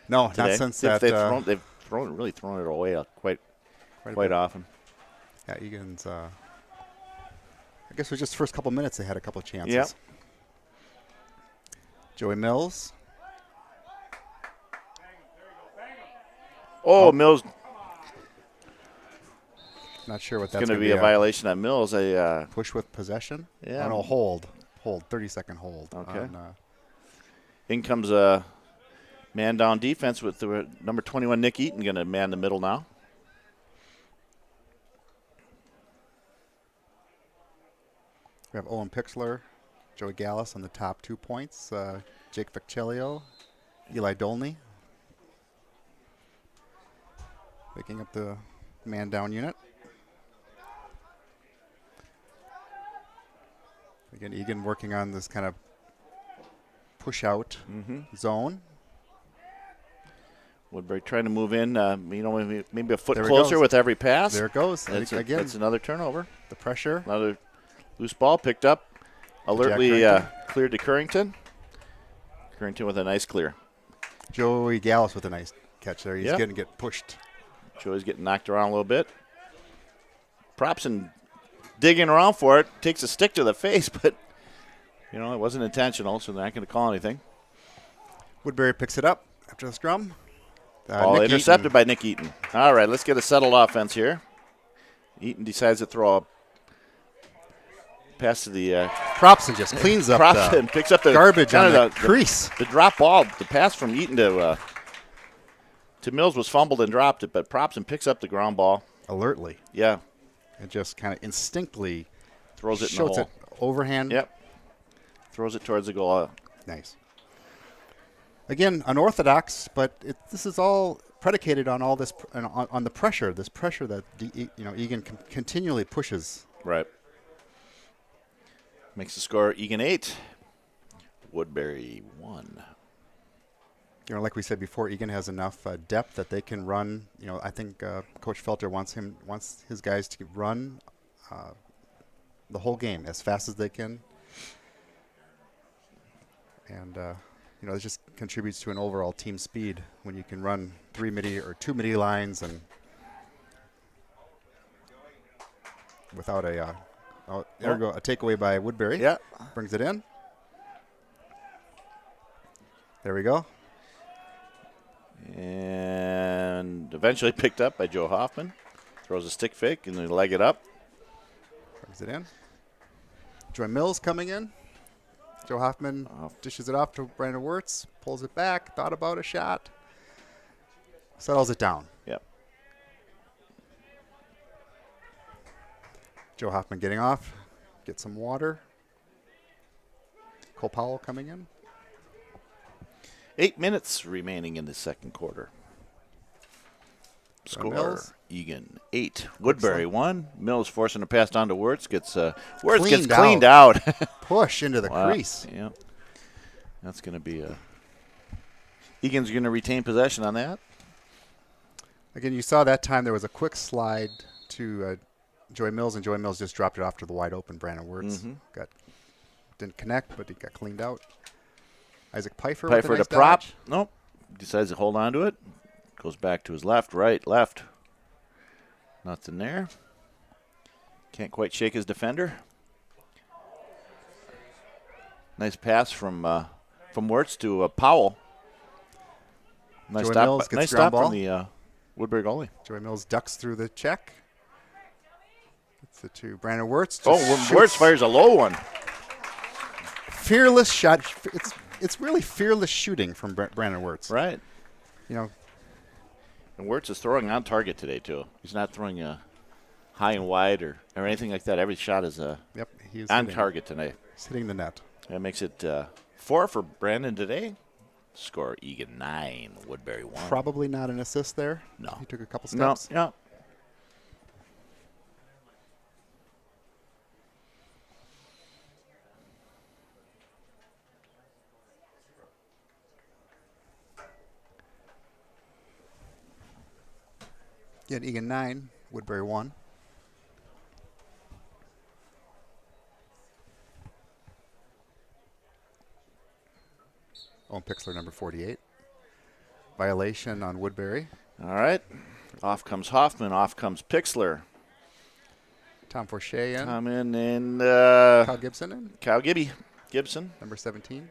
No, today. not since they've that. they've really thrown it away quite often. Yeah, Egan's. I guess it was just the first couple minutes they had a couple of chances. Yep. Joey Mills. Oh, Mills. Not sure what It's that's going to be a violation on Mills. Push with possession. Yeah. Oh, no, hold. 30-second hold. Okay. In comes a man down defense with the number 21 Nick Eaton going to man the middle now. We have Owen Pixler, Joey Gallus on the top 2 points, Jake Vecchilio, Eli Dolney picking up the man down unit. Again, Egan working on this kind of push out zone. Woodbury trying to move in, maybe a foot There it closer goes. with every pass. There it goes. That's Again, that's another turnover. the pressure. Another loose ball picked up. Alertly cleared to Currington. Currington with a nice clear. Joey Gallus with a nice catch there. He's Yep. going to get pushed. Joey's getting knocked around a little bit. Propson digging around for it. Takes a stick to the face, but, it wasn't intentional, so they're not going to call anything. Woodbury picks it up after the scrum. Ball Nick intercepted Eaton. by Nick Eaton. All right, let's get a settled offense here. Eaton decides to throw a pass to the Propson just cleans up Propson picks up the garbage on the the crease. The drop ball, the pass from Eaton to Mills was fumbled and dropped it, but Propson picks up the ground ball. Alertly. Yeah, And just kind of instinctly throws it in the shoots hole. it overhand. Yep, throws it towards the goal. Nice. Again, unorthodox, but this is all predicated on all this on the pressure. This pressure that Egan continually pushes. Right. Makes the score Egan 8, Woodbury 1. Like we said before, Egan has enough depth that they can run. I think Coach Felter wants his guys to run the whole game as fast as they can, and it just contributes to an overall team speed when you can run 3 midi or 2 midi lines and without a there we go, a takeaway by Woodbury. Yeah, brings it in. There we go. And eventually picked up by Joe Hoffman. Throws a stick fake and they leg it up. Brings it in. Joy Mills coming in. Joe Hoffman dishes it off to Brandon Wirtz. Pulls it back. Thought about a shot. Settles it down. Yep. Joe Hoffman getting off. Get some water. Cole Powell coming in. 8 minutes remaining in the second quarter. Score, Mills. Egan 8, Woodbury 1. Mills forcing a pass down to Wirtz. Wirtz Cleaned gets cleaned out. Push into the Wow. crease. Yeah. That's going to be Egan's going to retain possession on that. Again, you saw that time there was a quick slide to Joy Mills, and Joy Mills just dropped it off to the wide open Brandon Wirtz. Didn't connect, but he got cleaned out. Isaac Pfeiffer with a nice to prop. dodge. Nope. Decides to hold on to it. Goes back to his left, right, left. Nothing there. Can't quite shake his defender. Nice pass from Wirtz to Powell. Nice Joey stop, Mills gets nice ground stop ball. from the Woodbury goalie. Joy Mills ducks through the check. Gets it to Brandon Wirtz. Wirtz fires a low one. Fearless shot. It's really fearless shooting from Brandon Wirtz. Right. You know, And Wirtz is throwing on target today, too. He's not throwing high and wide or anything like that. Every shot is he's on hitting, target tonight. He's hitting the net. That makes it 4 for Brandon today. Score Egan 9, Woodbury 1. Probably not an assist there. No. He took a couple No, steps. yeah. Again, Egan 9, Woodbury 1. Owen Pixler, number 48. Violation on Woodbury. All right. Off comes Hoffman. Off comes Pixler. Tom Forche in. Come in and Kyle Gibson in. Kyle Gibson. Number 17.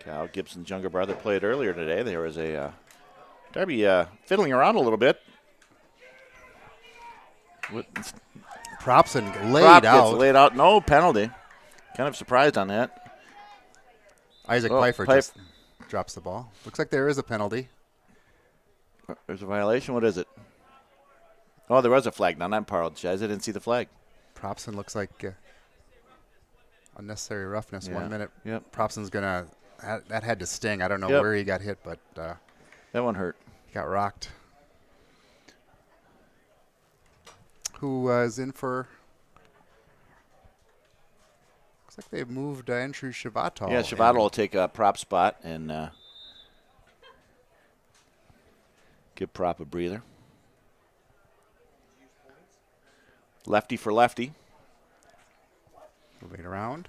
Kyle Gibson's younger brother played earlier today. There was a Darby fiddling around a little bit. Propson laid Prop out. gets laid out. No penalty. Kind of surprised on that. Isaac Pfeiffer just drops the ball. Looks like there is a penalty. There's a violation. What is it? Oh, there was a flag. Now, I apologize. I didn't see the flag. Propson looks like unnecessary roughness. Yeah. 1 minute. Yep. Propson's going to – that had to sting. I don't know Yep. where he got hit, but That one hurt. he got rocked. Who is in for – looks like they've moved Andrew Shavato. Yeah, Shavato will take a prop spot and give prop a breather. Lefty for lefty. Moving it around.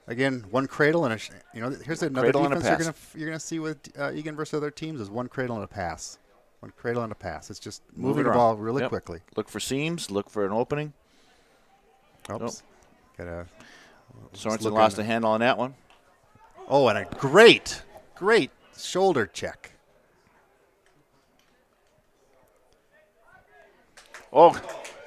Again, one cradle and here's another Cradle and a defense pass. you're gonna see with Egan versus other teams is one cradle and a pass. One cradle and a pass. It's just Move moving it the around. ball really Yep. quickly. Look for seams. Look for an opening. Oops. Sorensen look lost on a handle on that one. Oh, and a great shoulder check. Oh,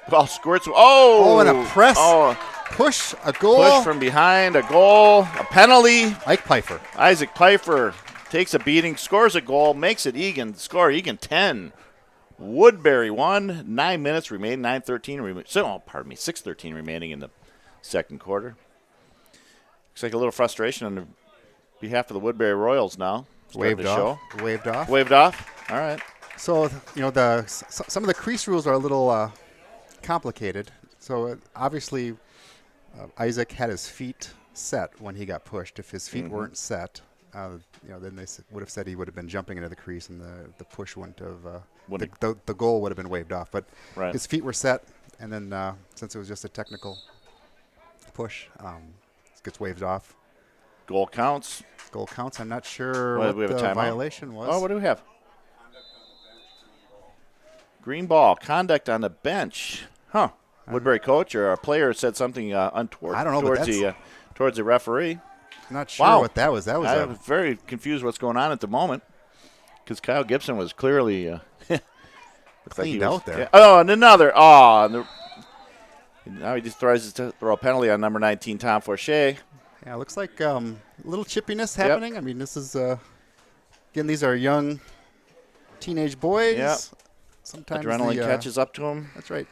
ball squirts. Oh, and a press. Oh, Push, a goal. push from behind, a goal, a penalty. Ike Pfeiffer. Isaac Pfeiffer takes a beating, scores a goal, makes it Egan. Score Egan 10. Woodbury 1. 9 minutes remaining. 6:13 remaining in the second quarter. Looks like a little frustration on the behalf of the Woodbury Royals now. Starting Waved to off. show. Waved off. Waved off. All right. So, some of the crease rules are a little complicated. So, obviously, Isaac had his feet set when he got pushed. If his feet weren't set, then they would have said he would have been jumping into the crease, and the push wouldn't have. The goal would have been waved off. But his feet were set, and then since it was just a technical push, it gets waved off. Goal counts. Goal counts. I'm not sure Well, what we have a the timeout. violation was. Oh, what do we have? Green ball. Conduct on the bench. Huh. Woodbury coach or a player said something untoward I don't know, but towards the referee. I'm not sure Wow. what that was. That was I was very confused what's going on at the moment because Kyle Gibson was clearly cleaned out there. Yeah. Oh, and another. Oh, now he just tries to throw a penalty on number 19, Tom Forche. Yeah, it looks like a little chippiness happening. I mean, this is, again, these are young teenage boys. Yep. Sometimes Adrenaline catches up to him. That's right.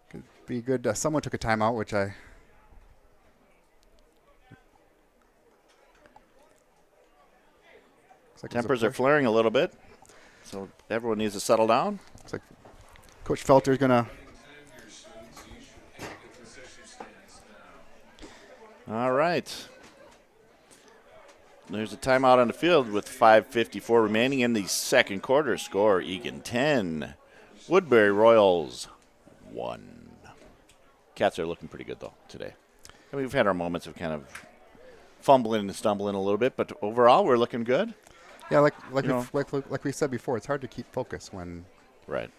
Could be good. Someone took a timeout, which I... Tempers are flaring a little bit, so everyone needs to settle down. Looks like Coach Felter's going to... All right. There's a timeout on the field with 5:54 remaining in the second quarter. Score, Egan 10, Woodbury Royals 1. Cats are looking pretty good, though, today. I mean, we've had our moments of kind of fumbling and stumbling a little bit, but overall we're looking good. Yeah, like we said before, it's hard to keep focus when... Right.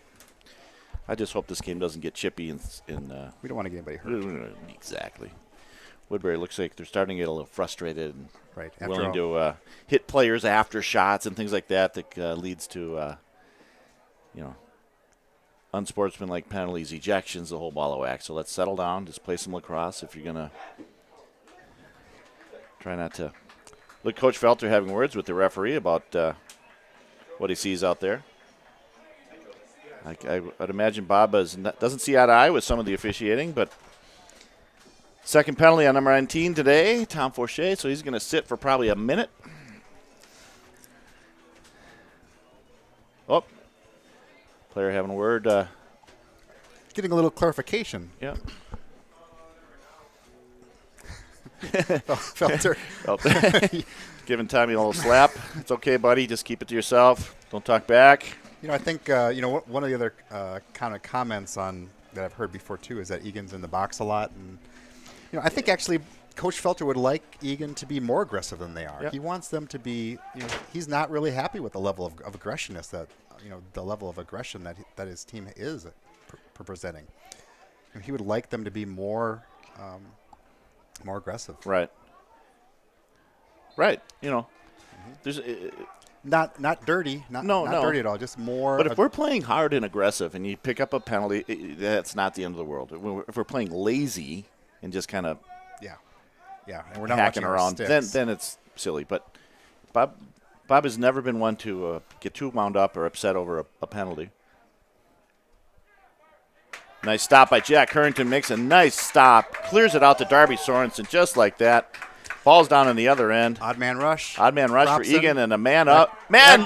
I just hope this game doesn't get chippy. We don't want to get anybody hurt. Exactly. Woodbury looks like they're starting to get a little frustrated and willing to hit players after shots and things like that leads to, unsportsmanlike penalties, ejections, the whole ball of wax. So let's settle down, just play some lacrosse if you're going to try not to. Look, Coach Felter having words with the referee about what he sees out there. I'd imagine Bob doesn't see eye to eye with some of the officiating, but second penalty on number 19 today, Tom Forche, so he's going to sit for probably a minute. Oh, player having a word. Getting a little clarification. Yeah. Felter. Giving Tommy a little slap. It's okay, buddy. Just keep it to yourself. Don't talk back. I think, one of the other kind of comments that I've heard before, too, is that Egan's in the box a lot. And, I think actually Coach Felter would like Egan to be more aggressive than they are. Yep. He wants them to be, he's not really happy with the level of aggressionness the level of aggression that his team is presenting. He would like them to be more aggressive. Right. There's not dirty, not dirty at all, just more. But if we're playing hard and aggressive and you pick up a penalty, that's not the end of the world. If we're playing lazy and just kind of and we're not hacking around, sticks, then it's silly. But Bob has never been one to get too wound up or upset over a penalty. Nice stop by Jack Currington. Makes a nice stop. Clears it out to Darby Sorensen just like that. Ball's down on the other end. Odd man rush. Odd man rush Robson. for Egan and a man up. Man!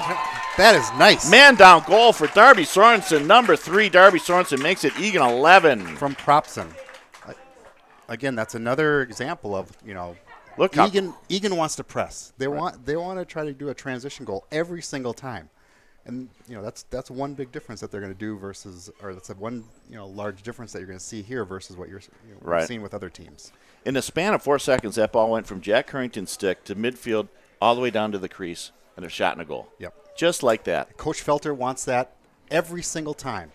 That is nice. Man down goal for Darby Sorensen. Number 3, Darby Sorensen makes it Egan 11. From Propson. Again, that's another example of, Look, Egan wants to press. They want to try to do a transition goal every single time. And, that's one big difference that they're going to do versus, or that's one, large difference that you're going to see here versus what you're seeing with other teams. In the span of 4 seconds, that ball went from Jack Currington's stick to midfield all the way down to the crease, and a shot and a goal. Yep. Just like that. Coach Felter wants that every single time.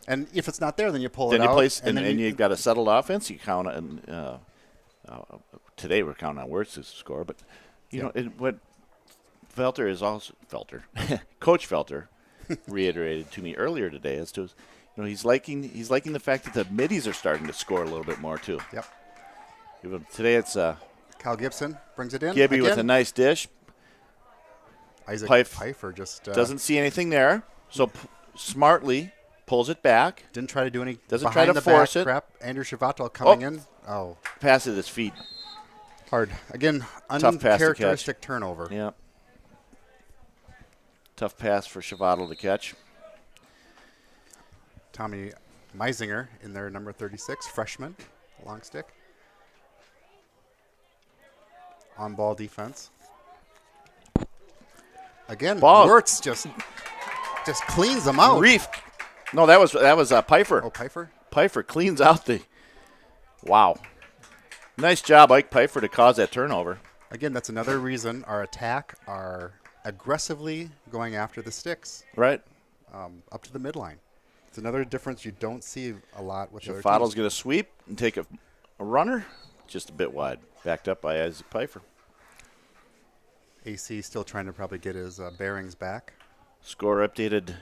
And if it's not there, then you pull it out. And you've got a settled offense. You count on. Today we're counting on words to score, but what Felter is also Coach Felter reiterated to me earlier today as to he's liking the fact that the middies are starting to score a little bit more too. Yep. Today it's Kyle Gibson brings it in. Gibby with a nice dish. Isaac Pfeiffer just doesn't see anything there, so smartly pulls it back. Didn't try to do any. Doesn't try to force it. Crap. Andrew Shavato coming in. Oh, pass at his feet. Hard. Again, Tough pass to catch. uncharacteristic turnover. Yeah. Tough pass for Shavado to catch. Tommy Meisinger in there, number 36, freshman, long stick. On-ball defense. Again, Ball. Wirtz just cleans them out. Reef. No, that was Pfeiffer. Oh, Pfeiffer? Pfeiffer cleans out the. Wow. Nice job, Ike Pfeiffer, to cause that turnover. Again, that's another reason our attack are aggressively going after the sticks Right. up to the midline. It's another difference you don't see a lot with other Shafado's teams. going to sweep and take a runner, just a bit wide, backed up by Isaac Pfeiffer. AC still trying to probably get his bearings back. Score updated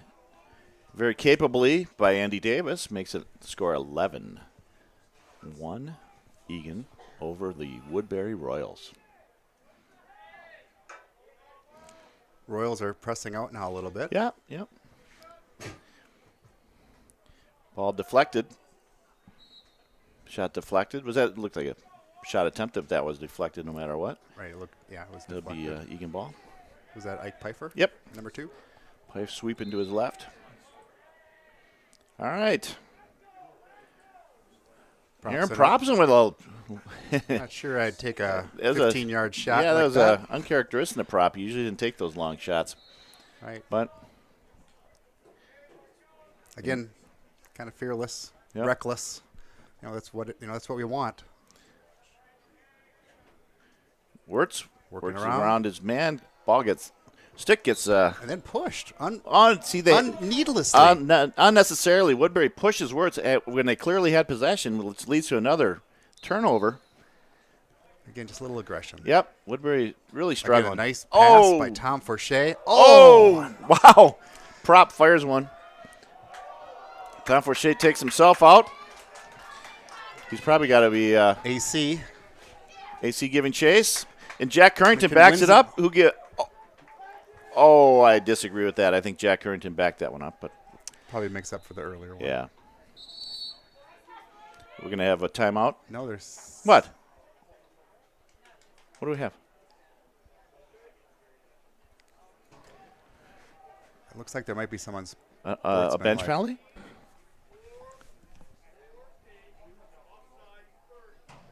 very capably by Andy Davis, makes it score 11-1 Egan over the Woodbury Royals. Royals are pressing out now a little bit. Yeah, yep. Ball deflected. Shot deflected. Looked like a shot attempt if that was deflected no matter what. Right, it was That'll deflected. be Egan ball. Was that Ike Pfeiffer? Yep. Number 2? Pipe sweeping to his left. All right. Aaron Propson with a Not sure I'd take a That was a- 15-yard shot yeah, like that was that. uncharacteristic prop. He usually didn't take those long shots. Right. But Again, kind of fearless, Yep. reckless. That's what we want. Wirtz Working works around. around his man. Stick gets And then pushed needlessly. Unnecessarily. Woodbury pushes Wirtz when they clearly had possession, which leads to another turnover. Again, just a little aggression. Yep, Woodbury really struggling. Again, a nice pass by Tom Forche. Oh, wow. Prop fires one. Tom Forche takes himself out. He's probably got to be AC. AC giving chase. And Jack Currington Currington backs wins it up. Oh, I disagree with that. I think Jack Currington backed that one up. But Probably makes up for the earlier one. yeah. We're going to have a timeout. No, there's. What? What do we have? It looks like there might be someone's. A bench penalty?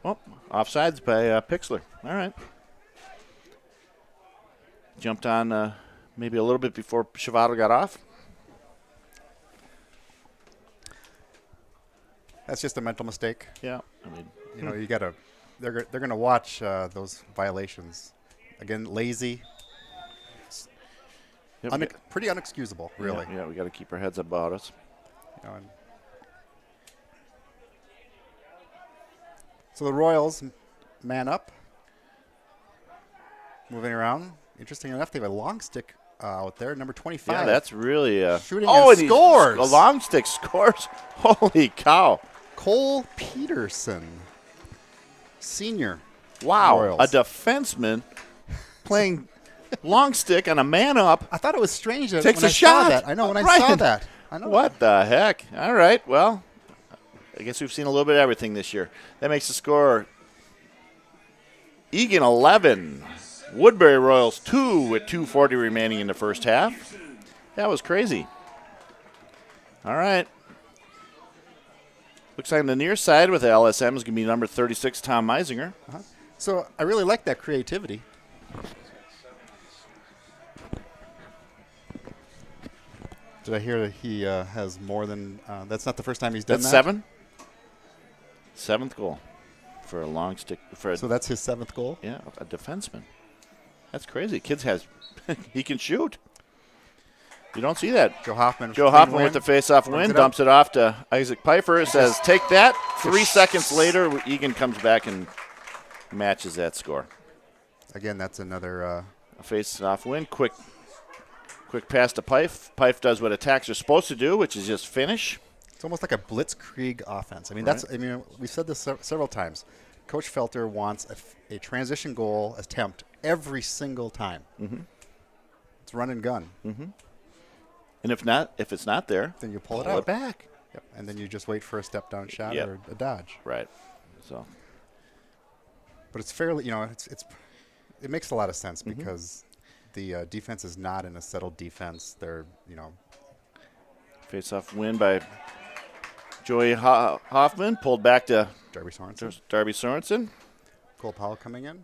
Well, offsides by Pixler. All right. Jumped on maybe a little bit before Shavado got off. That's just a mental mistake. Yeah, I mean, You gotta. They're gonna watch those violations. Again, lazy. yep, Pretty unexcusable, really. Yeah, we got to keep our heads about us. And so the Royals man up, moving around. Interesting enough, they have a long stick out there, number 25. Yeah, that's really Shooting and scores. A long stick scores. Holy cow! Cole Peterson, senior. Wow, Royals. a defenseman playing long stick on a man up. I thought it was strange that Takes when a I shot. saw that. I know when I saw Ryan, that. I know. What the heck? All right, well, I guess we've seen a little bit of everything this year. That makes the score Egan 11, Woodbury Royals 2 with 2:40 remaining in the first half. That was crazy. All right. Looks like on the near side with the LSM is going to be number 36, Tom Meisinger. So I really like that creativity. Did I hear that he has more than? That's not the first time he's done That's that. 7. 7th goal for a long stick. So that's his 7th goal. Yeah, a defenseman. That's crazy. Kids has he can shoot. You don't see that. Joe Hoffman. Joe Hoffman with the face-off win, dumps it off to Isaac Pfeiffer. Says, "Take that." 3 seconds later, Egan comes back and matches that score. Again, that's another. A face-off win. Quick pass to Pife. Pife does what attacks are supposed to do, which is just finish. It's almost like a blitzkrieg offense. I mean, Right. we've said this several times. Coach Felter wants a transition goal attempt every single time. Mm-hmm. It's run and gun. Mm-hmm. And if it's not there, Then you pull it pull out. it back. Yep. And then you just wait for a step down shot Yep. or a dodge. Right. So But it's fairly, it makes a lot of sense because the defense is not in a settled defense. They're, Face-off win by Joey Hoffman, pulled back to Darby Sorensen. Darby Sorensen. Cole Powell coming in.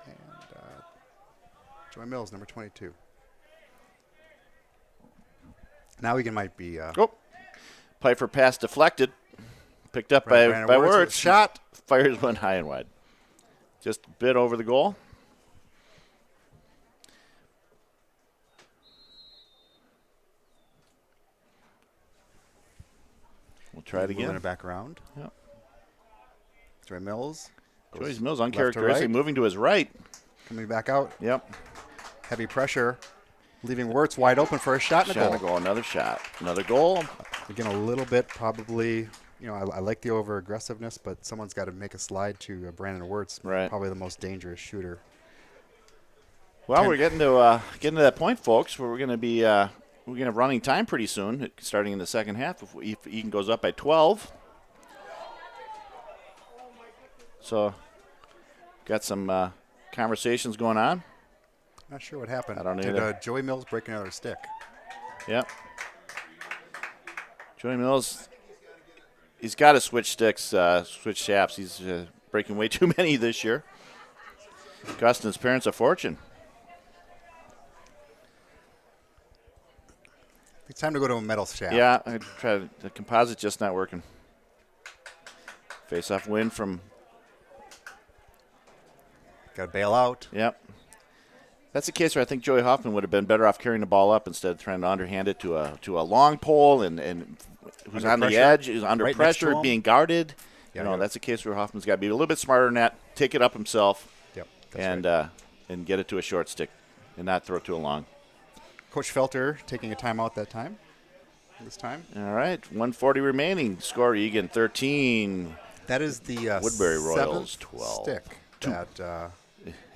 And Joy Mills, number 22. Now Egan might be... Pfeiffer pass deflected. Picked up Brandon by Wirtz with a Wirtz. shot. Fires one high and wide. Just a bit over the goal. We'll try it again. Moving it back around. Yep. Joy Mills. Joey Mills left to uncharacteristic, right. moving to his right. Coming back out. Yep. Heavy pressure. Leaving Wirtz wide open for a shot and a Shot goal. a goal. Another shot. Another goal. Again, a little bit probably, I like the over-aggressiveness, but someone's got to make a slide to Brandon Wirtz. Right. Probably the most dangerous shooter. Well, we're getting to that point, folks, where we're going to be we're going to have running time pretty soon, starting in the second half. If Egan goes up by 12. So, got some conversations going on. Not sure what happened. I don't Did either. Joey Mills break another stick? Yep. Joey Mills, he's got to switch sticks, switch shafts. He's breaking way too many this year. Costing his parents a fortune. It's time to go to a metal shaft. Yeah, I tried. The composite just not working. Face-off win from. Got to bail out. Yep. That's a case where I think Joey Hoffman would have been better off carrying the ball up instead of trying to underhand it to a long pole and who's Under on the pressure. edge, is under Right next to pressure, him. being guarded. Yeah, That's a case where Hoffman's got to be a little bit smarter than that, take it up himself, Yep. That's and right. and get it to a short stick and not throw it too long. Coach Felter taking a timeout that time. This time. All right, 1:40 remaining. Score Egan 13. That is the Woodbury Royals, seventh 12. stick that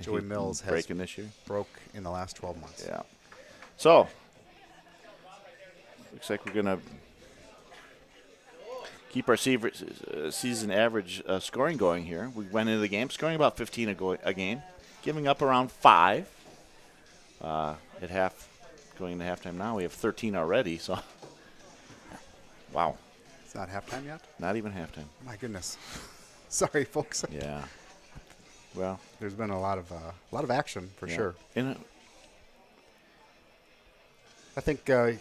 Joey Mills has breaking this year. broke in the last 12 months. Yeah. So, looks like we're going to keep our season average scoring going here. We went into the game scoring about 15 a game, giving up around 5 at half. Going into halftime now, we have 13 already. So, wow, It's not halftime yet? not even halftime. My goodness. Sorry, folks. Yeah. Well, There's been a lot of action for yeah. sure. And I think I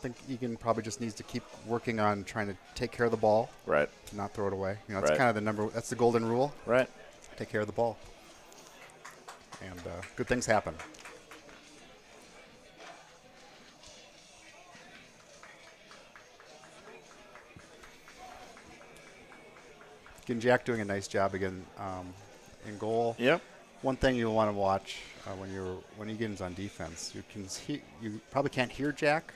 think Egan probably just needs to keep working on trying to take care of the ball, right, not throw it away. That's Right. kind of that's the golden rule. right. Take care of the ball. And good things happen. Again, Jack doing a nice job again in goal. Yep. One thing you'll want to watch when Egan's on defense, you probably can't hear Jack.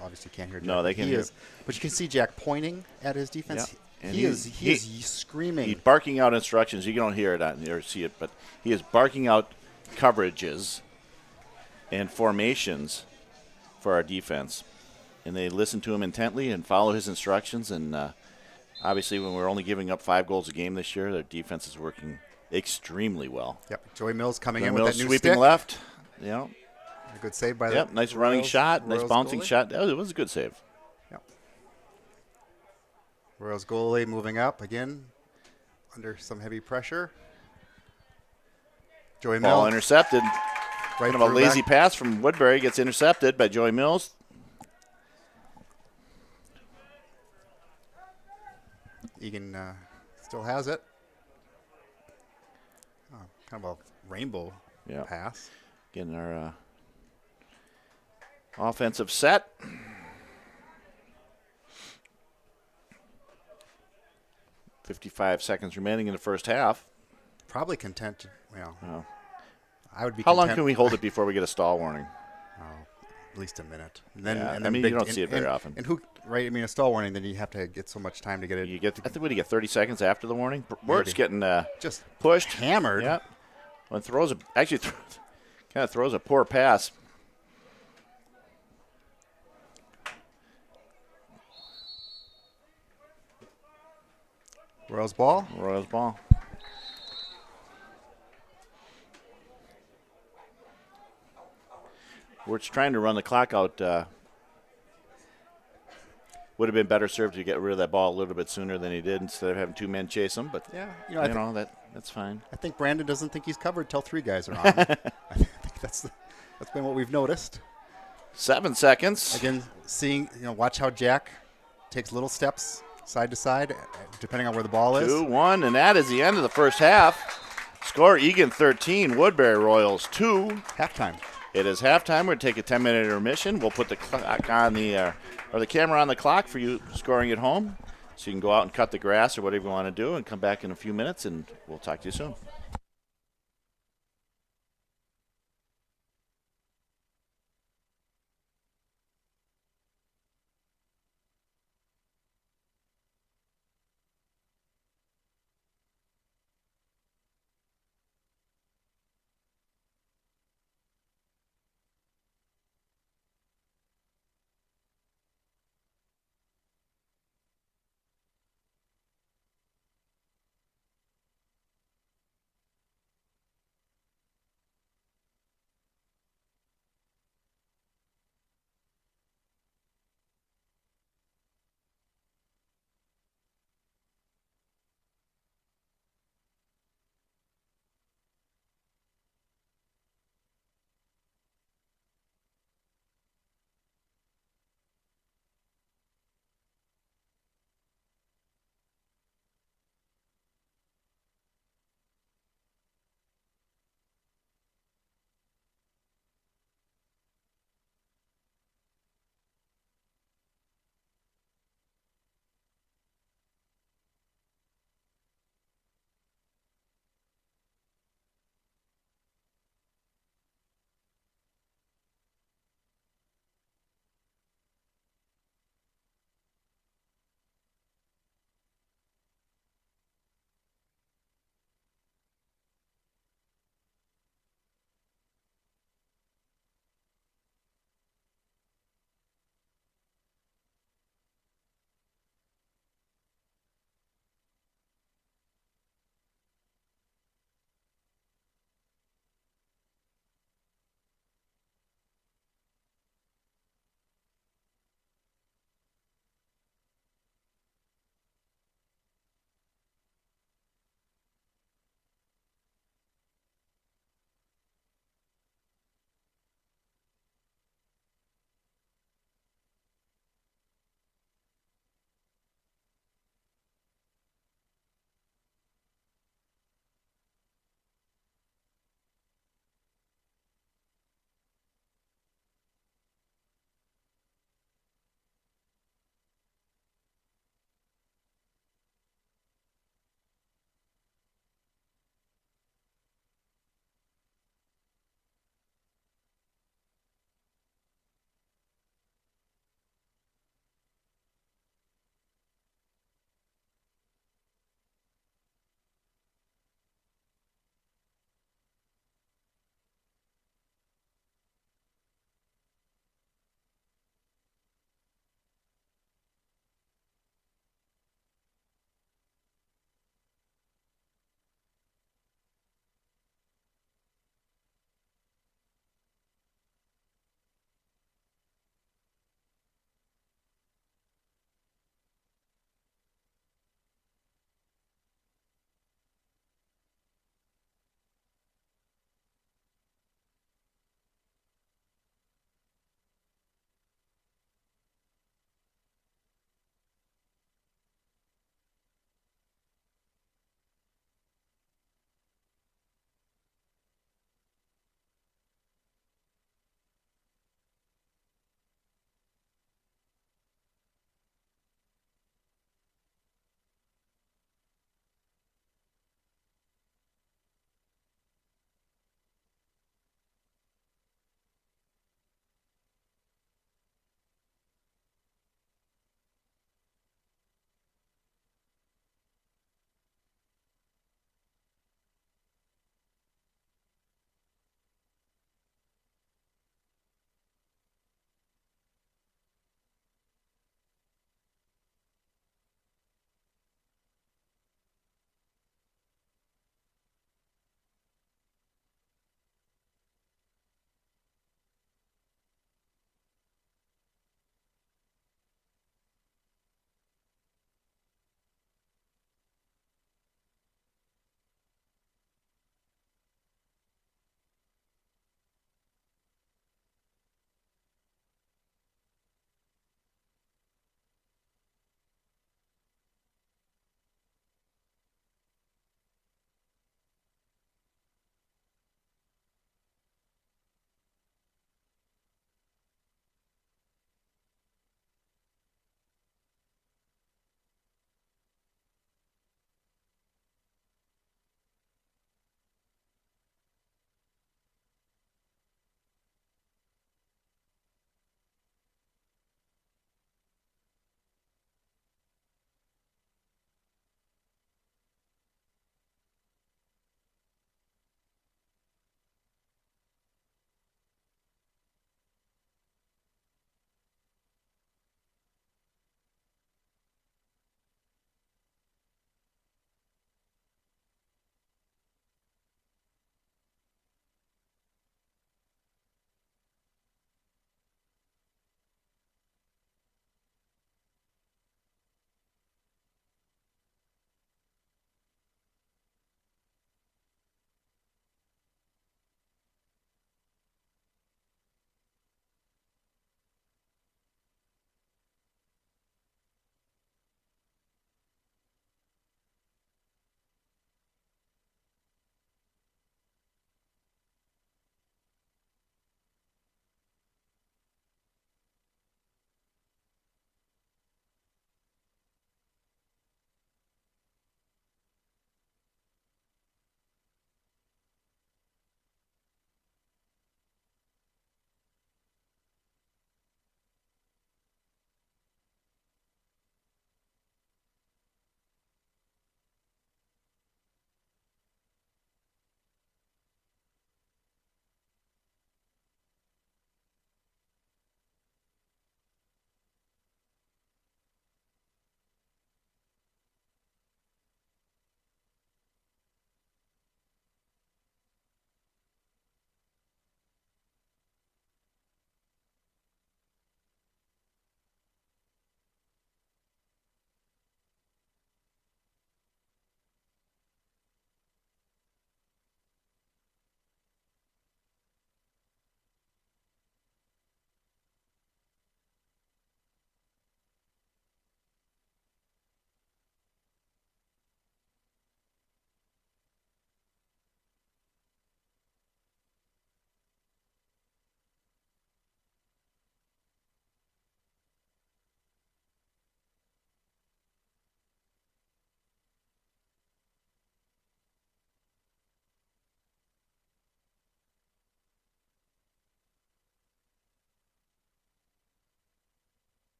Obviously, can't hear Jack. No, they can hear. But you can see Jack pointing at his defense. Yeah. And He is screaming. He's barking out instructions. You don't hear it or see it, but he is barking out coverages and formations for our defense. And they listen to him intently and follow his instructions. And obviously, when we're only giving up 5 goals a game this year, their defense is working extremely well. Yep. Joey Mills coming Joey in Mills with that new sweeping stick. left. Yeah. A good save by Yep. the Nice running Royals- shot. Nice Royals bouncing goalie. shot. It was a good save. Yep. Royals goalie moving up again under some heavy pressure. Joey Ball Mills. intercepted. Right Kind of a through lazy back. pass from Woodbury gets intercepted by Joey Mills. Egan still has it. Oh, kind of a rainbow Yeah. pass. Getting our offensive set. .55 seconds remaining in the first half. Probably content. Oh. I would be. How long content- can we hold it before we get a stall warning? At least a minute. And then, Yeah, and I then mean, big- you don't see it very and- often. And who? Right. I mean, a stall warning. Then you have to get so much time to get it. You get. I think we get 30 seconds after the warning. Wirtz getting just pushed, hammered. Yeah. When throws kind of throws a poor pass. Royals ball. Royals ball. We're just trying to run the clock out. Would have been better served to get rid of that ball a little bit sooner than he did instead of having 2 men chase him. But Yeah, that's fine. I think Brandon doesn't think he's covered till 3 guys are on. I think that's been what we've noticed. 7 seconds. Again, watch how Jack takes little steps side to side, depending on where the ball is. 2-1, and that is the end of the first half. Score Egan 13, Woodbury Royals 2. Halftime. It is halftime. We're going to take a 10-minute intermission. We'll put the clock on the camera on the clock for you scoring at home, so you can go out and cut the grass or whatever you want to do, and come back in a few minutes, and we'll talk to you soon.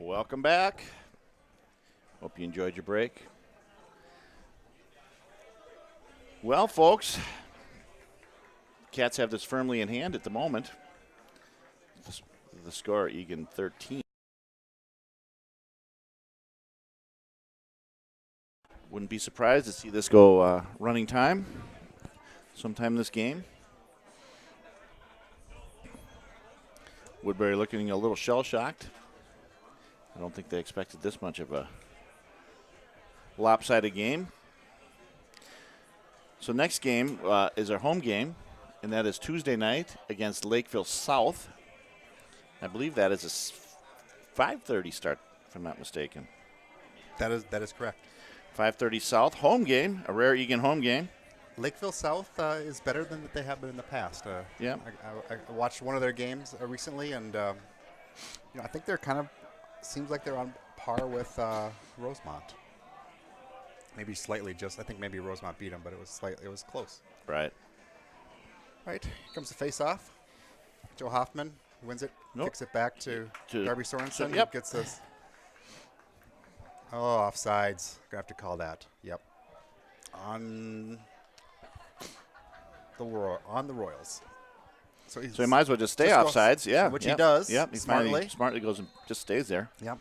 Welcome back. Hope you enjoyed your break. Well, folks, Cats have this firmly in hand at the moment. The score, Egan 13. Wouldn't be surprised to see this go running time sometime this game. Woodbury looking a little shell-shocked. I don't think they expected this much of a lopsided game. So next game is our home game, and that is Tuesday night against Lakeville South. I believe that is a 5:30 start, if I'm not mistaken. That is correct. 5:30 South, home game, a rare Egan home game. Lakeville South is better than that they have been in the past. Yeah. I watched one of their games recently, and I think they're kind of seems like they're on par with Rosemont. Maybe slightly, I think maybe Rosemont beat them, but it was close. Right. Right, here comes the face-off. Joe Hoffman wins it, kicks it back to Darby Sorensen. Yep. Gets this. Oh, offsides. Gonna have to call that. Yep. On the Royals. So he might as well just stay just offsides. Yeah. Which he does. Yep. He smartly goes and just stays there. Yep.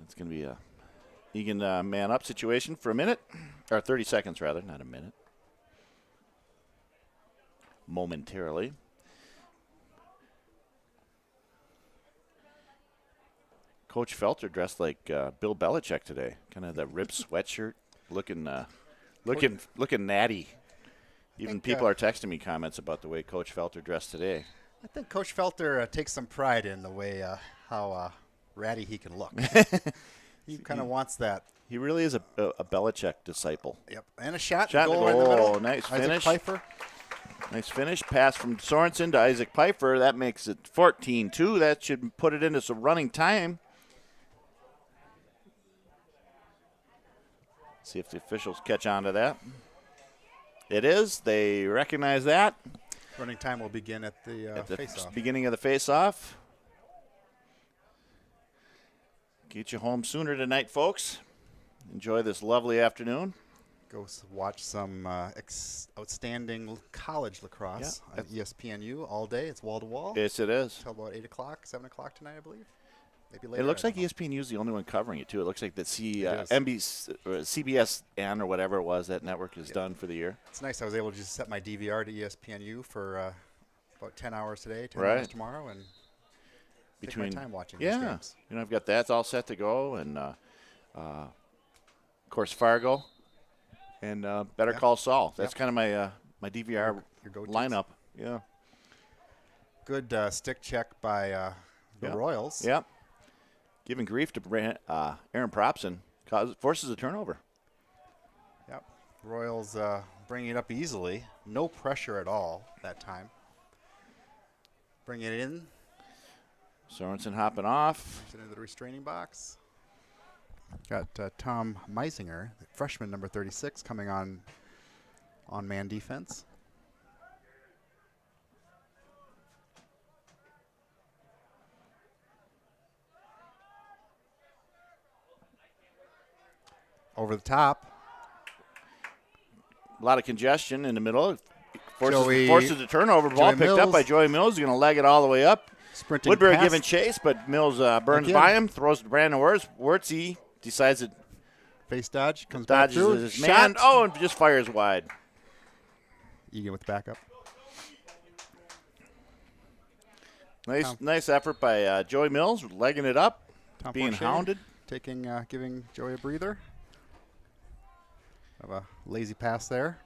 It's going to be a Egan man up situation for a minute, or 30 seconds rather, not a minute. Momentarily. Coach Felter dressed like Bill Belichick today, kind of the ripped sweatshirt, looking natty. Even people are texting me comments about the way Coach Felter dressed today. I think Coach Felter takes some pride in the way how ratty he can look. He kind of wants that. He really is a Belichick disciple. Yep, and a shot goal in the middle. Nice Isaac finish. Pfeiffer. Nice finish. Pass from Sorensen to Isaac Pfeiffer. That makes it 14-2. That should put it into some running time. See if the officials catch on to that. It is. They recognize that. Running time will begin at the face-off. Beginning of the face-off. Get you home sooner tonight, folks. Enjoy this lovely afternoon. Go watch some outstanding college lacrosse on ESPNU all day. It's wall-to-wall. Yes, it is. Until about 8 o'clock, 7 o'clock tonight, I believe. Maybe later. It looks like ESPNU is the only one covering it, too. It looks like the CBS or whatever it was that network is done for the year. It's nice. I was able to just set my DVR to ESPNU for about 10 hours today, 10 right. hours tomorrow, and take my time watching these games. I've got that all set to go, and of course Fargo and Better Call Saul. That's kind of my DVR your go-tos. lineup. Yeah. Good stick check by the Royals. Yep. Giving grief to Aaron Propson forces a turnover. Yep. Royals bringing it up easily. No pressure at all that time. Bring it in. Sorensen hopping off. Into the restraining box. Got Tom Meisinger, the freshman number 36, coming on man defense. Over the top. A lot of congestion in the middle. Joey- Forces the turnover. Ball Joey picked up Mills. by Joey Mills. He's going to leg it all the way up. Sprinting Woodbury past. giving chase, but Mills burns Again. by him. Throws to Brandon Wirtz. Decides to Face dodge. Comes back dodges through. his Shot. man. Oh, and just fires wide. Egan with backup. Nice effort by Joey Mills, legging it up, Tom being Fortier hounded. Giving Joey a breather. Have a lazy pass there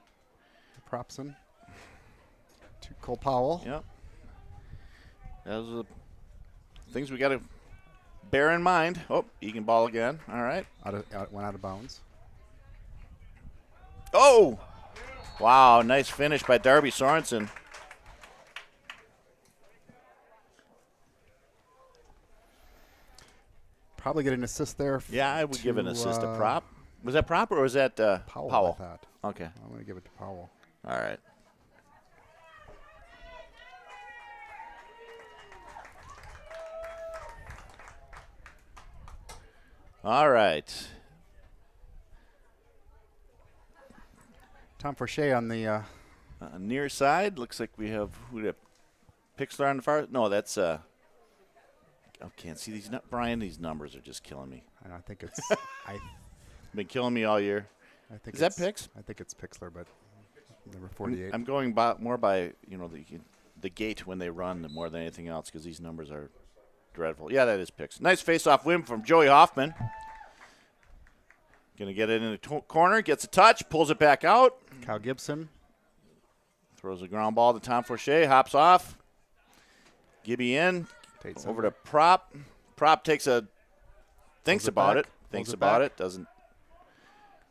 to Propson. To Cole Powell. Yep. Those are the things we got to bear in mind. Oh, Egan ball again. All right. Went out of bounds. Oh! Wow, nice finish by Darby Sorensen. Probably get an assist there. Yeah, I would give an assist to Prop. Was that Prop or was that Powell? I thought. Okay. I'm going to give it to Powell. All right. All right. Tom Forche on the Near side, looks like we have Pixler on the far. No, that's I can't see these. Brian, these numbers are just killing me. I think it's Been killing me all year. I think Is that it's- Pix? I think it's Pixler, but number 48. I'm going more by the gate when they run more than anything else because these numbers are dreadful. Yeah, that is Pix. Nice face-off win from Joey Hoffman. Going to get it in the corner, gets a touch, pulls it back out. Kyle Gibson. Throws a ground ball to Tom Forche, hops off. Gibby in, Tate over Sundberg. to Prop. Prop thinks Pulls it about back, it, thinks pulls it about back. it, doesn't.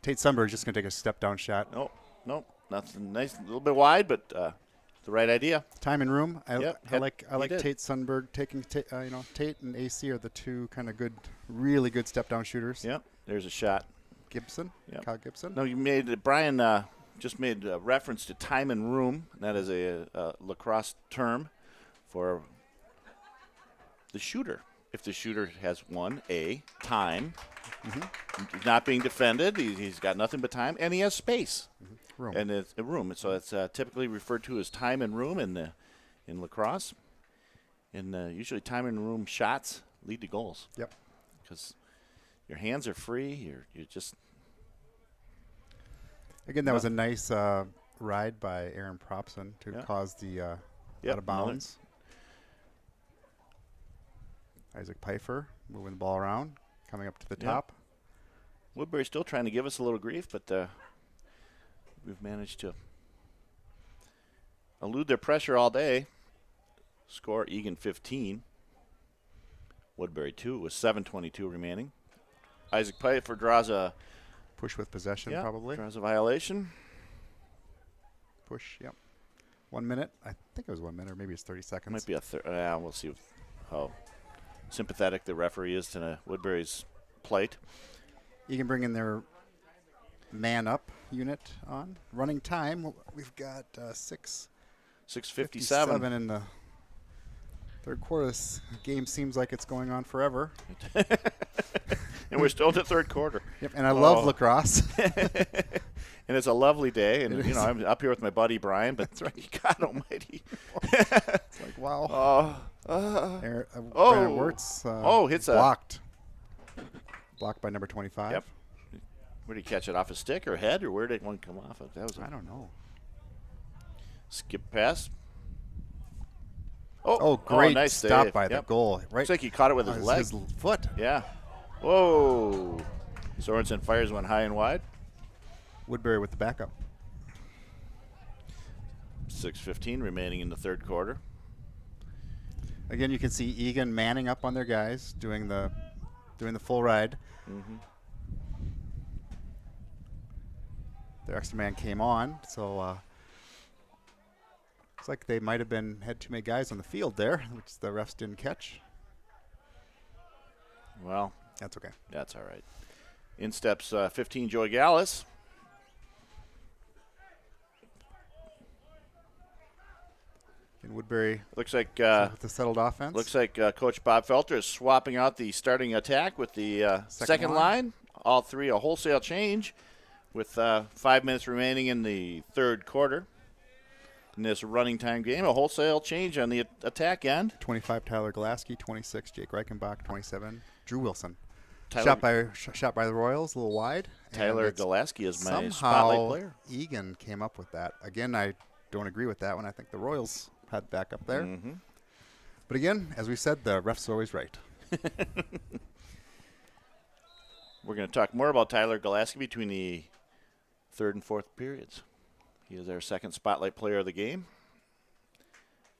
Tate Sundberg's just going to take a step-down shot. Nope, nothing nice, a little bit wide, but the right idea. Time and room. I Yep, like he did. Tate Sundberg taking. Tate and AC are the two kind of good, really good step-down shooters. Yep, there's a shot. Gibson. Yep. Kyle Gibson. No, you made Brian just made reference to time and room. That is a lacrosse term for the shooter. If the shooter has time, he's not being defended, he's got nothing but time, and he has space. Room. And it's a room. So it's typically referred to as time and room in lacrosse. And usually time and room shots lead to goals. Yep. Because your hands are free. You're just. Again, that was a nice ride by Aaron Propson to cause the out of bounds. Isaac Pfeiffer moving the ball around, coming up to the top. Woodbury's still trying to give us a little grief, but we've managed to elude their pressure all day. Score Egan 15. Woodbury 2 with 7:22 remaining. Isaac Pfeiffer draws a Push with possession, probably. draws a violation. Push, yep. 1 minute. I think it was 1 minute, or maybe it's 30 seconds. Might be a third. We'll see how sympathetic the referee is to Woodbury's plight. You can bring in their man-up unit on. Running time, we've got 6:57. in the third quarter. This game seems like it's going on forever. And we're still in the third quarter. Yep, and I love lacrosse. And it's a lovely day. And, It you know, is. I'm up here with my buddy Brian, but That's right. God almighty. It's like, wow. Brandon Wirtz hits a- blocked. Blocked by number 25. Yep. Where did he catch it? Off his stick or head? Or where did one come off of? That was I a don't know. skip pass. Oh, great nice stop save. by the Yep. goal. Right. Looks like he caught it with his leg. His foot. Yeah. Whoa. Sorensen fires one high and wide. Woodbury with the backup. 6:15 remaining in the third quarter. Again, you can see Egan manning up on their guys, doing the full ride. Their extra man came on, so looks like they might have had too many guys on the field there, which the refs didn't catch. Well, That's okay. that's all right. In steps 15, Joey Gallus. In Woodbury Looks like with the settled offense. Coach Bob Felter is swapping out the starting attack with the second line. All three a wholesale change with 5 minutes remaining in the third quarter. In this running time game, a wholesale change on the attack end. 25 Tyler Glasky, 26 Jake Reichenbach, 27 Drew Wilson. Tyler- Shot by the Royals, a little wide. and Tyler it's Golaski is my somehow spotlight player. Egan came up with that. Again, I don't agree with that one. I think the Royals had back up there. Mm-hmm. But again, as we said, the ref's always right. We're going to talk more about Tyler Golaski between the third and fourth periods. He is our second spotlight player of the game.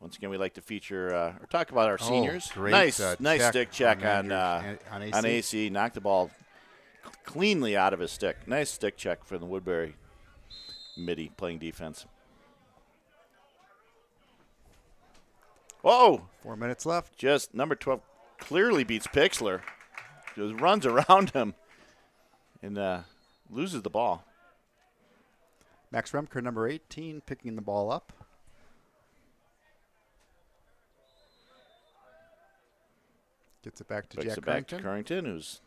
Once again, we like to feature or talk about our seniors. Great, nice check stick check on Andrews, on AC. Knocked the ball cleanly out of his stick. Nice stick check for the Woodbury midi playing defense. Whoa! 4 minutes left. Just number 12 clearly beats Pixler. Just runs around him and loses the ball. Max Remker, number 18, picking the ball up. Gets it back to Brings Jack it back Carrington. to Carrington, who's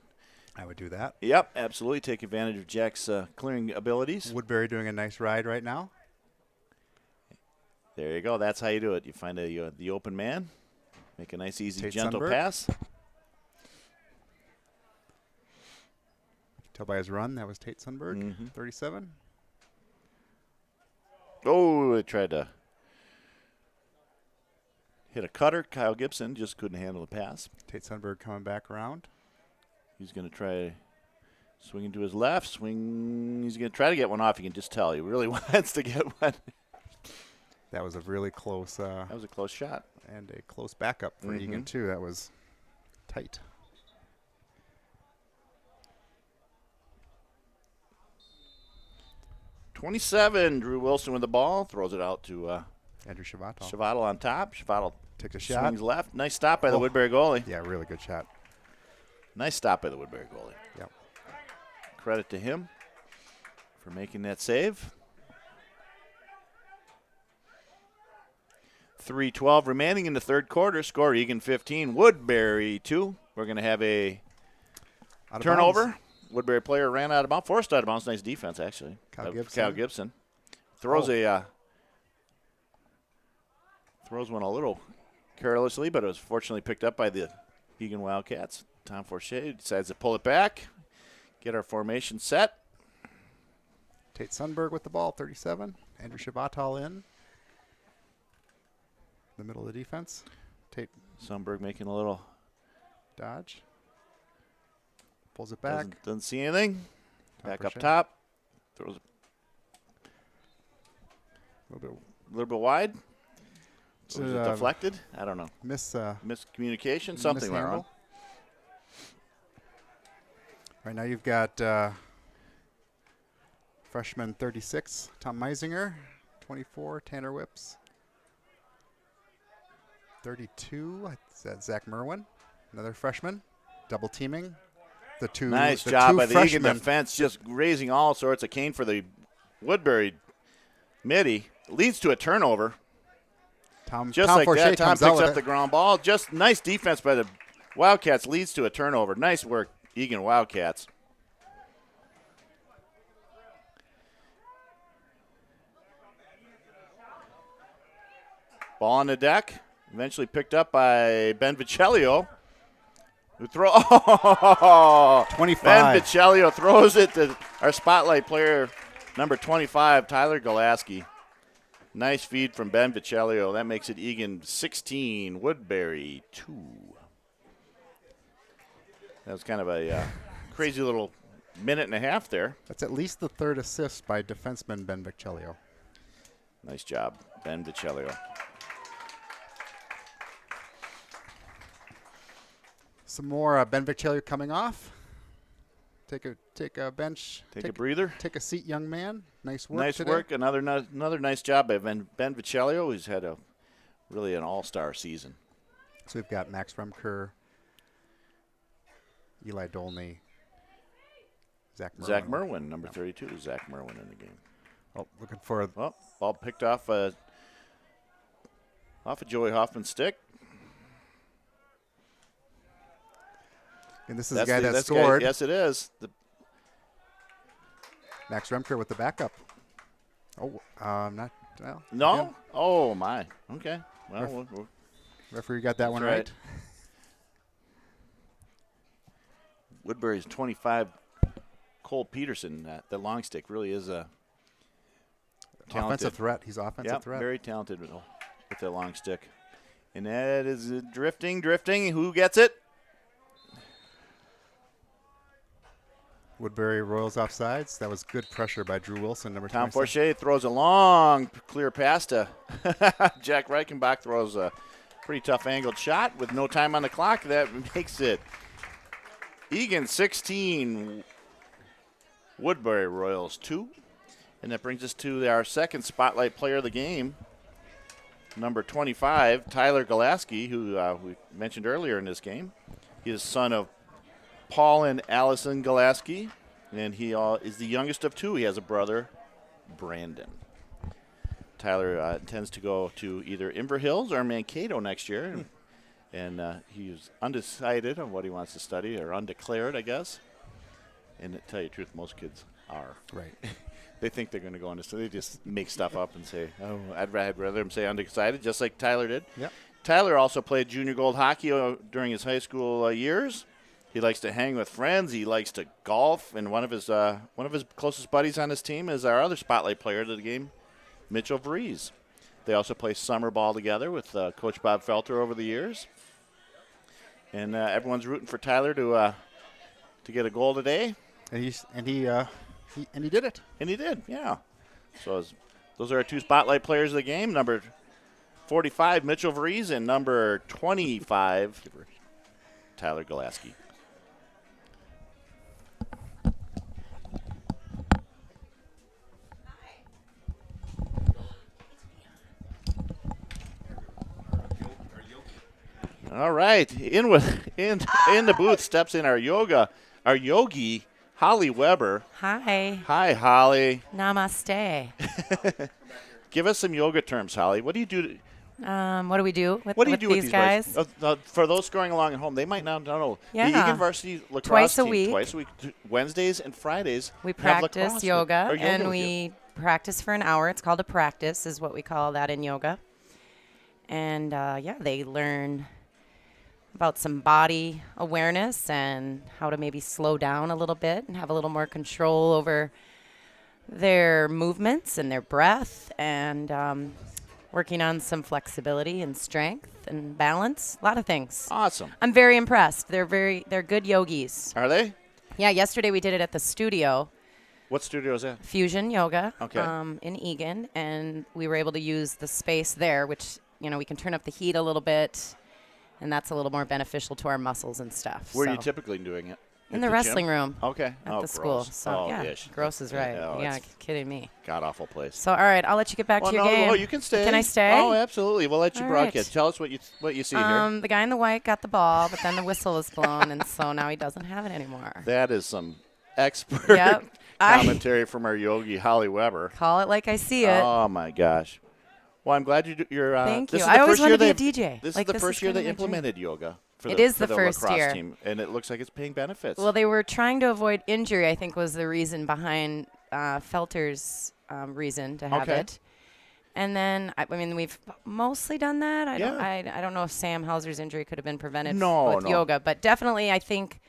I would do that. Yep, absolutely. Take advantage of Jack's clearing abilities. Woodbury doing a nice ride right now. There you go. That's how you do it. You find the open man, make a nice, easy, Tate gentle Sundberg. pass. Tell by his run, that was Tate Sundberg, 37. Oh, it tried to hit a cutter. Kyle Gibson just couldn't handle the pass. Tate Sundberg coming back around. He's going to try swinging to his left. Swing. He's going to try to get one off. You can just tell he really wants to get one. That was a really close. That was a close shot. And a close backup for Egan, too. That was tight. .27, Drew Wilson with the ball. Throws it out to Andrew Shavato. Shavato on top. Shavato Takes a shot. swings left. Nice stop by the Woodbury goalie. Yeah, really good shot. Nice stop by the Woodbury goalie. Yep. Credit to him for making that save. 3:12 remaining in the third quarter. Score Egan 15, Woodbury 2. We're going to have a turnover. Bounds. Woodbury player ran out of bounds, forced out of bounds. Nice defense, actually. Kyle Gibson. Throws throws one a little carelessly, but it was fortunately picked up by the Egan Wildcats. Tom Forche decides to pull it back, get our formation set. Tate Sundberg with the ball, 37. Andrew Shavatal in the middle of the defense. Tate Sundberg making a little dodge. Pulls it back. Doesn't see anything. Tom Back up Forche. top. Throws A little a little bit wide. bit. Was it deflected? I don't know. Miscommunication? Something went wrong. mishandle. Right now you've got freshman 36, Tom Meisinger. 24, Tanner Whips. 32, is that Zach Merwin? Another freshman. Double teaming. Nice the job two by the Egan freshmen. defense, just raising all sorts of cane for the Woodbury midi. Leads to a turnover. Tom Like Forche that, Tom comes out picks with up the it. ground ball. Just nice defense by the Wildcats, leads to a turnover. Nice work, Egan Wildcats. Ball on the deck, eventually picked up by Ben Vicellio. Who 25. Ben Vicellio throws it to our spotlight player, number 25, Tyler Golaski. Nice feed from Ben Vicellio. That makes it Egan 16, Woodbury 2. That was kind of a crazy little minute and a half there. That's at least the third assist by defenseman Ben Vicellio. Nice job, Ben Vicellio. Some more Ben Vicellio coming off. Take a bench. Take a breather. Take a seat, young man. Nice work Nice today. work. Another nice job by Ben Vicellio, who's had really an all-star season. So we've got Max Remker, Eli Dolney, Zach Merwin. Zach Merwin, number 32, Zach Merwin in the game. Oh, looking for Well, ball picked off a Joey Hoffman stick. and this is the guy that scored. Guy, yes, it is. Max Remker with the backup. Oh, not well. No? yeah. Oh, my. Okay. Well, Referee got that one right. right. Woodbury's 25, Cole Peterson, the long stick, really is a talented. Offensive threat. He's offensive threat. Very talented with the long stick. And that is drifting. Who gets it? Woodbury Royals offsides. That was good pressure by Drew Wilson, number Tom 27. Forche throws a long, clear pass to Jack Reichenbach. Throws a pretty tough angled shot with no time on the clock. That makes it Egan 16, Woodbury Royals 2. And that brings us to our second spotlight player of the game, number 25, Tyler Golaski, who we mentioned earlier in this game. He is son of Paul and Allison Golaski, and he is the youngest of two. He has a brother, Brandon. Tyler intends to go to either Inver Hills or Mankato next year, and he's undecided on what he wants to study, or undeclared, I guess. And to tell you the truth, most kids are. Right. They think they're going to go into, so they just make stuff up and say, oh, I'd rather them say undecided, just like Tyler did. Yep. Tyler also played junior gold hockey during his high school years. He likes to hang with friends. He likes to golf, and one of his closest buddies on his team is our other spotlight player of the game, Mitchell Vries. They also play summer ball together with Coach Bob Felter over the years. And everyone's rooting for Tyler to get a goal today. And he did it. And he did, yeah. So those are our 2 spotlight players of the game. Number 45, Mitchell Vries, and number 25, Tyler Golaski. All right, in the booth steps in our yogi, Holly Weber. Hi. Hi, Holly. Namaste. Give us some yoga terms, Holly. What do you do? What do we do with, What do you do with these guys? For those scoring along at home, they might not know. Yeah. The Egan Varsity lacrosse Twice a team, week. Twice a week, Wednesdays and Fridays. We have practice lacrosse yoga, with- or and with we practice for an hour. It's called a practice, is what we call that in yoga. And, they learn about some body awareness and how to maybe slow down a little bit and have a little more control over their movements and their breath, and working on some flexibility and strength and balance, a lot of things. Awesome. I'm very impressed. They're good yogis. Are they? Yeah, yesterday we did it at the studio, What studio is that? Fusion Yoga, Okay. in Egan, and we were able to use the space there, which, we can turn up the heat a little bit, and that's a little more beneficial to our muscles and stuff. Where are you So, typically doing it? in At the gym? wrestling room Okay. at the school. So, ish. gross is right. Oh, Yeah, it's kidding me. god-awful place. So, all right, I'll let you get back to your game. Oh, you can stay. Can I stay? Oh, absolutely. We'll let you All broadcast. right. Tell us what you see here. The guy in the white got the ball, but then the whistle was blown, and so now he doesn't have it anymore. That is some expert Yep. commentary from our yogi, Holly Weber. Call it like I see it. Oh, my gosh. Well, I'm glad you're. Thank this you. Is I the always first wanted year to be a DJ. This Like, is the this first is year kinda they my dream. implemented yoga for It the, is for the the first lacrosse year. team, and it looks like it's paying benefits. Well, they were trying to avoid injury, I think, was the reason behind Felter's reason to have Okay. it. And then, we've mostly done that. I don't know if Sam Hauser's injury could have been prevented with yoga, but definitely I think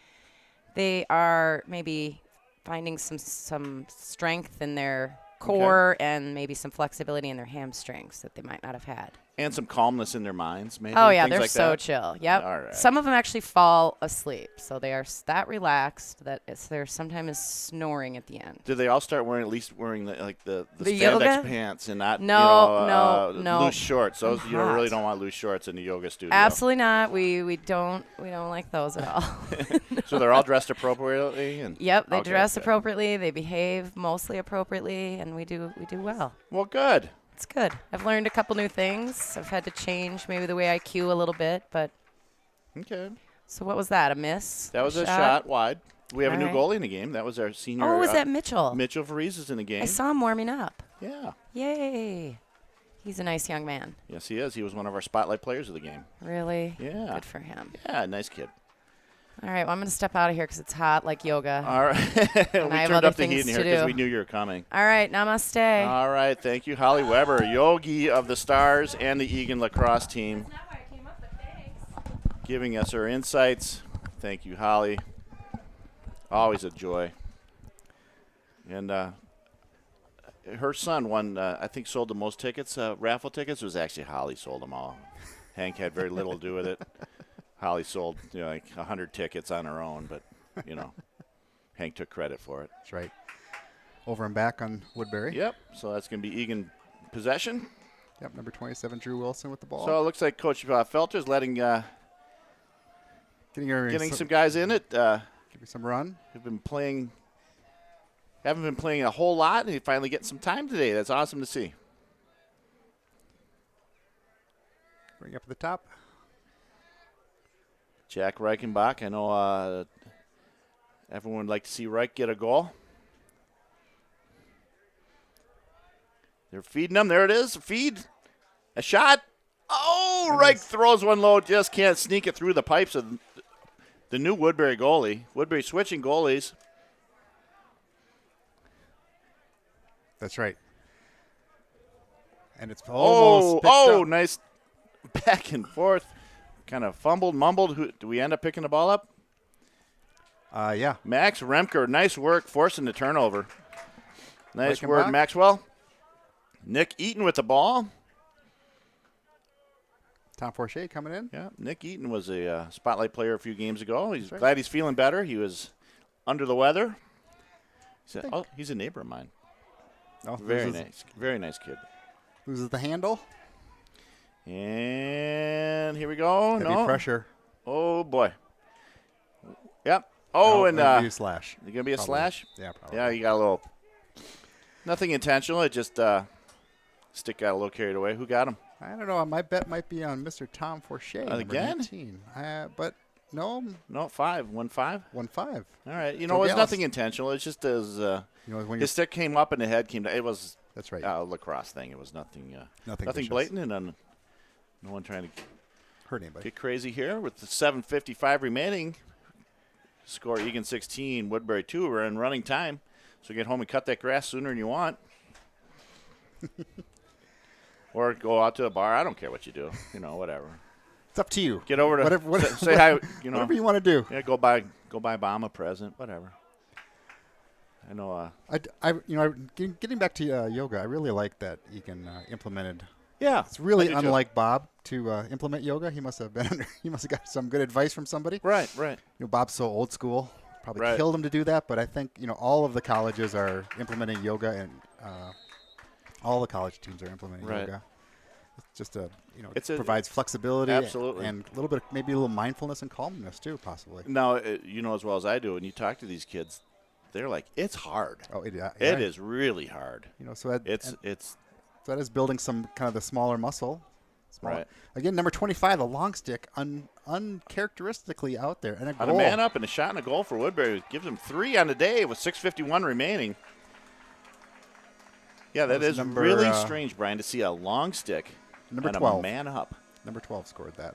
they are maybe finding some strength in their core and maybe some flexibility in their hamstrings that they might not have had. And some calmness in their minds, maybe. Oh, yeah, things they're like so that. chill. Yep. All right. Some of them actually fall asleep, so they are that relaxed that they're sometimes snoring at the end. Did they all start wearing the The spandex yoga? pants and not No. loose shorts? Those I'm you don't really hot. don't want loose shorts in the yoga studio. Absolutely not. We don't like those at all. So they're all dressed appropriately and. Yep, they Okay, dress good. appropriately. They behave mostly appropriately, and we do well. Well, good. It's good. I've learned a couple new things. I've had to change maybe the way I cue a little bit, but Okay. so what was that? A miss? That was a shot wide. We have All a new right. goalie in the game. That was our senior. Oh, was that Mitchell? Mitchell Vries is in the game. I saw him warming up. Yeah. Yay. He's a nice young man. Yes, he is. He was one of our spotlight players of the game. Really? Yeah. Good for him. Yeah, nice kid. All right, well, I'm going to step out of here because it's hot like yoga. All right. we I have turned other up the heat in things here to because do. we knew you were coming. All right, namaste. All right. Thank you, Holly Weber, yogi of the Stars and the Egan lacrosse team, That's not why I came up, but thanks. giving us her insights. Thank you, Holly. Always a joy. And her son won, I think, sold the most tickets, raffle tickets. It was actually Holly sold them all. Hank had very little to do with it. Holly sold like 100 tickets on her own, but, Hank took credit for it. That's right. Over and back on Woodbury. Yep, so that's going to be Egan possession. Yep, number 27, Drew Wilson with the ball. So it looks like Coach Felter's letting getting some guys in it. Give me some run. Who've been playing, haven't been playing a whole lot, and he finally getting some time today. That's awesome to see. Bring up at the top. Jack Reichenbach, I know everyone would like to see Reich get a goal. They're feeding them. There it is. Feed. A shot. Oh, Reich throws one low. Just can't sneak it through the pipes of the new Woodbury goalie. Woodbury switching goalies. That's right. And it's almost picked up. Nice back and forth. Kind of fumbled, mumbled. Do we end up picking the ball up? Yeah. Max Remker, nice work forcing the turnover. Nice Breaking word, back. Maxwell. Nick Eaton with the ball. Tom Forche coming in. Yeah, Nick Eaton was a spotlight player a few games ago. He's right. glad he's feeling better. He was under the weather. He's a neighbor of mine. Oh, Very nice kid. Loses the handle. And here we go. Heavy pressure. Oh, boy. Yep. Oh, and it'll be a slash. There's going to be a Probably. slash? Yeah, probably. Yeah, you got a little. Nothing intentional. It just stick got a little carried away. Who got him? I don't know. My bet might be on Mr. Tom Forche. Again? 19. But no. No, 5. 1-5? 1-5. All right. You So know, it's Dallas- nothing intentional. It's just as when his stick came up and the head came down. It was That's right. a lacrosse thing. It was nothing Nothing blatant, and no one trying to hurt anybody. get crazy here. With the 7:55 remaining, score Egan 16, Woodbury 2. We're in running time, so get home and cut that grass sooner than you want. Or go out to a bar. I don't care what you do. Whatever. It's up to you. Get over to whatever, say hi. Whatever you want to do. Yeah, go buy Bomb a present. Whatever. I know. Getting back to yoga, I really like that Egan implemented. Yeah, It's really I do too. unlike Bob to implement yoga. He must have got some good advice from somebody. Right. Bob's so old school. Probably Right. killed him to do that, but I think all of the colleges are implementing yoga, and all the college teams are implementing Right. yoga. It's just it Provides flexibility, absolutely. and a little bit, maybe a little mindfulness and calmness too, possibly. Now, you know as well as I do, when you talk to these kids, they're like, it's hard. Oh, yeah. It is really hard. So that, It's so that is building some kind of the smaller muscle. Right. Again, number 25, the long stick, uncharacteristically out there, and a on goal. a man up and a shot and a goal for Woodbury. Gives them 3 on the day with 6:51 remaining. Yeah, that is number, really strange, Brian, to see a long stick Number and 12. a man up. Number 12 scored that.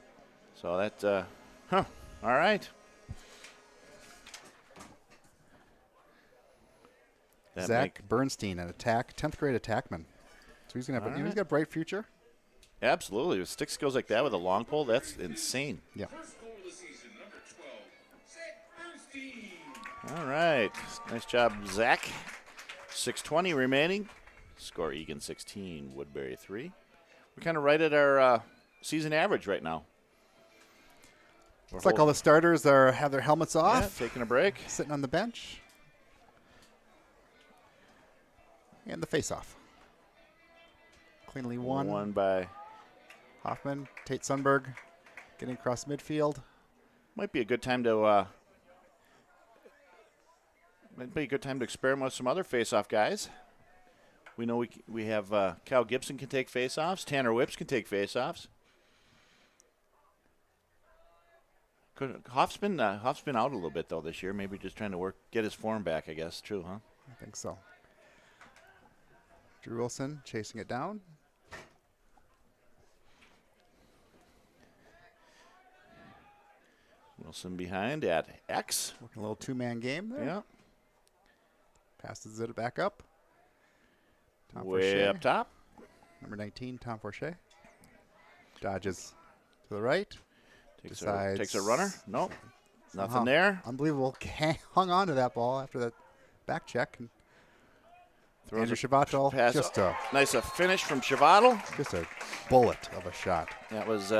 So that, all right. That Zach Bernstein, an 10th grade attackman. So he's gonna have All he's right. got a bright future. Absolutely. With stick skills like that with a long pole, that's insane. Yeah. First goal of the season, number 12, Zach Bernstein. All right. Nice job, Zach. 6:20 remaining. Score Egan 16, Woodbury 3. We're kind of right at our season average right now. It's like all the starters have their helmets off, taking a break. sitting on the bench. And the face-off. Cleanly won. Won by, Hoffman, Tate Sundberg getting across midfield. might be a good time to experiment with some other face-off guys. We know we have Cal Gibson can take face-offs. Tanner Whips can take face-offs. Hoff's been out a little bit though this year. Maybe just trying to get his form back. I guess true, huh? I think so. Drew Wilson chasing it down. Wilson behind at X. Working a little two-man game there. Yeah, Passes it back up. Tom way Forche, up top. number 19, Tom Forche. Dodges to the right. Takes Decides- a runner. Nope, Somehow- nothing there. Unbelievable. Hung on to that ball after that back check. And Throws Andrew a Shavato, pass. just a Finish from Shavato. bullet of a shot. That was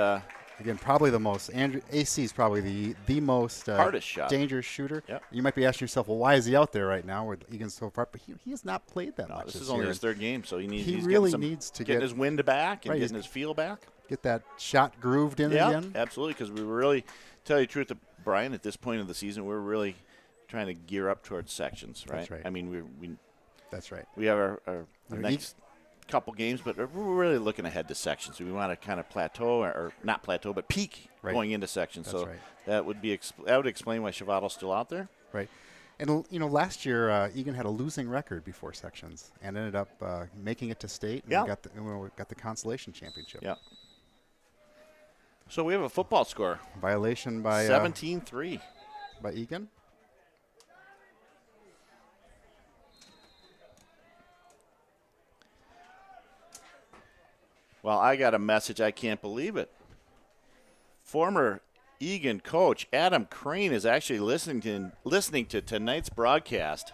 Again, probably the most. AC is probably the most Hardest shot. dangerous shooter. Yep. You might be asking yourself, well, why is he out there right now? Where Egan's so far, but he has not played that much. this is this only year. his third game, so he's really getting needs to getting get his wind back and Right, getting he's- his feel back. Get that shot grooved in Yeah, again. absolutely. Because we were really, tell you the truth, Brian, at this point of the season, we're really trying to gear up towards sections, right? That's right. I mean, That's right. we have our Your next couple games, but we're really looking ahead to sections. So we want to kind of plateau, or not plateau, but peak Right. going into sections. That's So right. that would be that would explain why Shavato's still out there. Right. And, last year, Egan had a losing record before sections and ended up making it to state and Yeah. got the consolation championship. Yeah. So we have a football score, Violation by 17-3. by Egan. Well, I got a message. I can't believe it. Former Egan coach Adam Crane is actually listening to tonight's broadcast.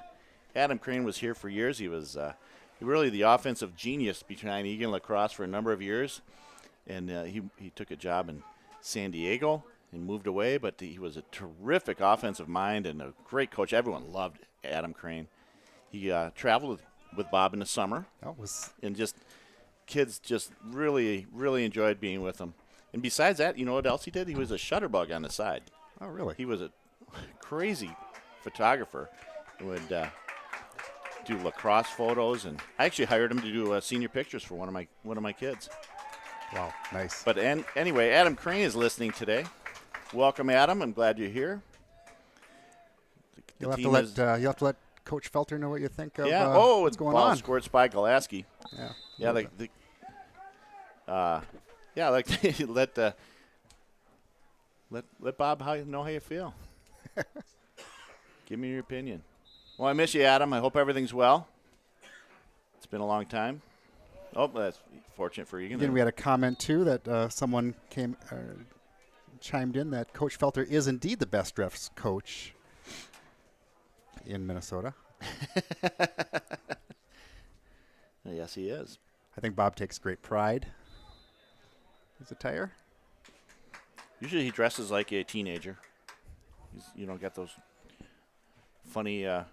Adam Crane was here for years. He was really the offensive genius behind Egan lacrosse for a number of years, and he took a job in San Diego and moved away. But he was a terrific offensive mind and a great coach. Everyone loved Adam Crane. He traveled with Bob in the summer, and kids just really, really enjoyed being with him. And besides that, you know what else he did? He was a shutterbug on the side. Oh, really? He was a crazy photographer. He would do lacrosse photos, and I actually hired him to do senior pictures for one of my kids. Wow, nice. But anyway, Adam Crane is listening today. Welcome, Adam. I'm glad you're here. You'll have to let Coach Felter know what you think of what's going ball on. Scored by Golaski. Yeah. Let Bob know how you feel. Give me your opinion. Well, I miss you, Adam. I hope everything's well. It's been a long time. Oh, that's fortunate for you. Again, we had a comment too that someone chimed in that Coach Felter is indeed the best refs coach in Minnesota. Yes, he is. I think Bob takes great pride. His attire. Usually he dresses like a teenager. He's got those funny got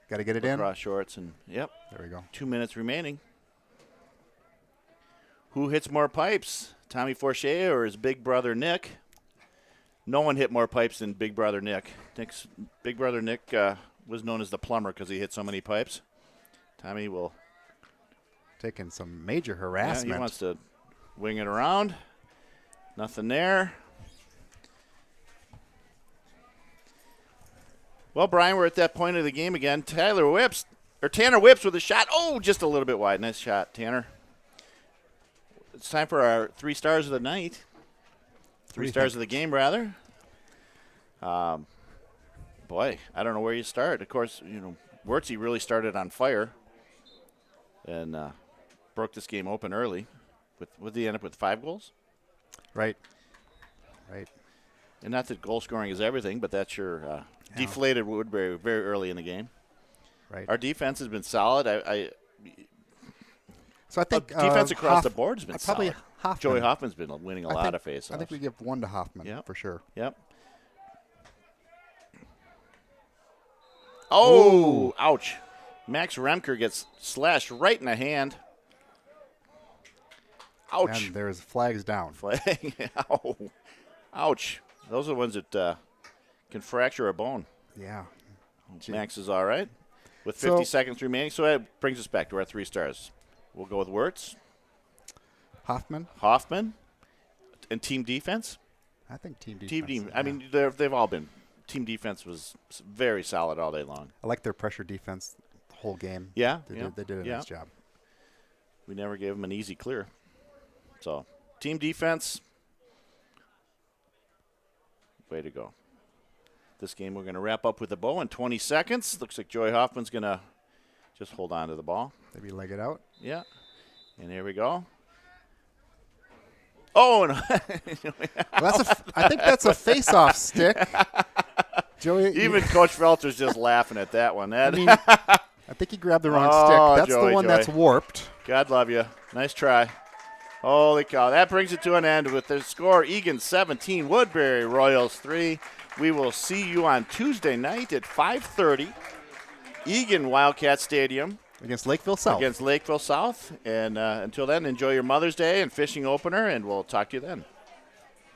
to get it in. lacrosse shorts and yep. There we go. 2 minutes remaining. Who hits more pipes, Tommy Forche or his big brother Nick? No one hit more pipes than big brother Nick. Big brother Nick was known as the plumber because he hit so many pipes. Tommy will taking some major harassment. Yeah, he wants to wing it around. Nothing there. Well, Brian, we're at that point of the game again. Tanner Whips with a shot. Oh, just a little bit wide. Nice shot, Tanner. It's time for our 3 stars of the night. 3 stars of the game, rather. Boy, I don't know where you start. Of course, Wurtzy really started on fire and broke this game open early. Would he end up with 5 goals? Right. And not that goal scoring is everything, but that's your deflated Woodbury very early in the game. Right. Our defense has been solid. So I think defense across the board has been probably solid. Hoffman. Joey Hoffman's been winning a lot of faceoffs. I think we give 1 to Hoffman for sure. Yep. Oh, ouch. Max Remker gets slashed right in the hand. Ouch. And there's flags down. Flag. Ow. Ouch. Those are the ones that can fracture a bone. Yeah. Max is all right with 50 seconds remaining. So that brings us back to our 3 stars. We'll go with Wirtz. Hoffman. And team defense. I think team defense. I mean, they've all been. Team defense was very solid all day long. I like their pressure defense the whole game. Yeah. They did a nice job. We never gave them an easy clear. So, team defense, way to go. This game we're going to wrap up with a bow in 20 seconds. Looks like Joey Hoffman's going to just hold on to the ball. Maybe leg it out. Yeah. And here we go. Oh, no. I think that's a face-off stick. Joey, even Coach Felter's just laughing at that one. I think he grabbed the wrong stick. That's Joey, the one that's warped. God love you. Nice try. Holy cow. That brings it to an end with the score Egan 17, Woodbury Royals 3. We will see you on Tuesday night at 5:30, Egan Wildcat Stadium. Against Lakeville South. And until then, enjoy your Mother's Day and fishing opener, and we'll talk to you then.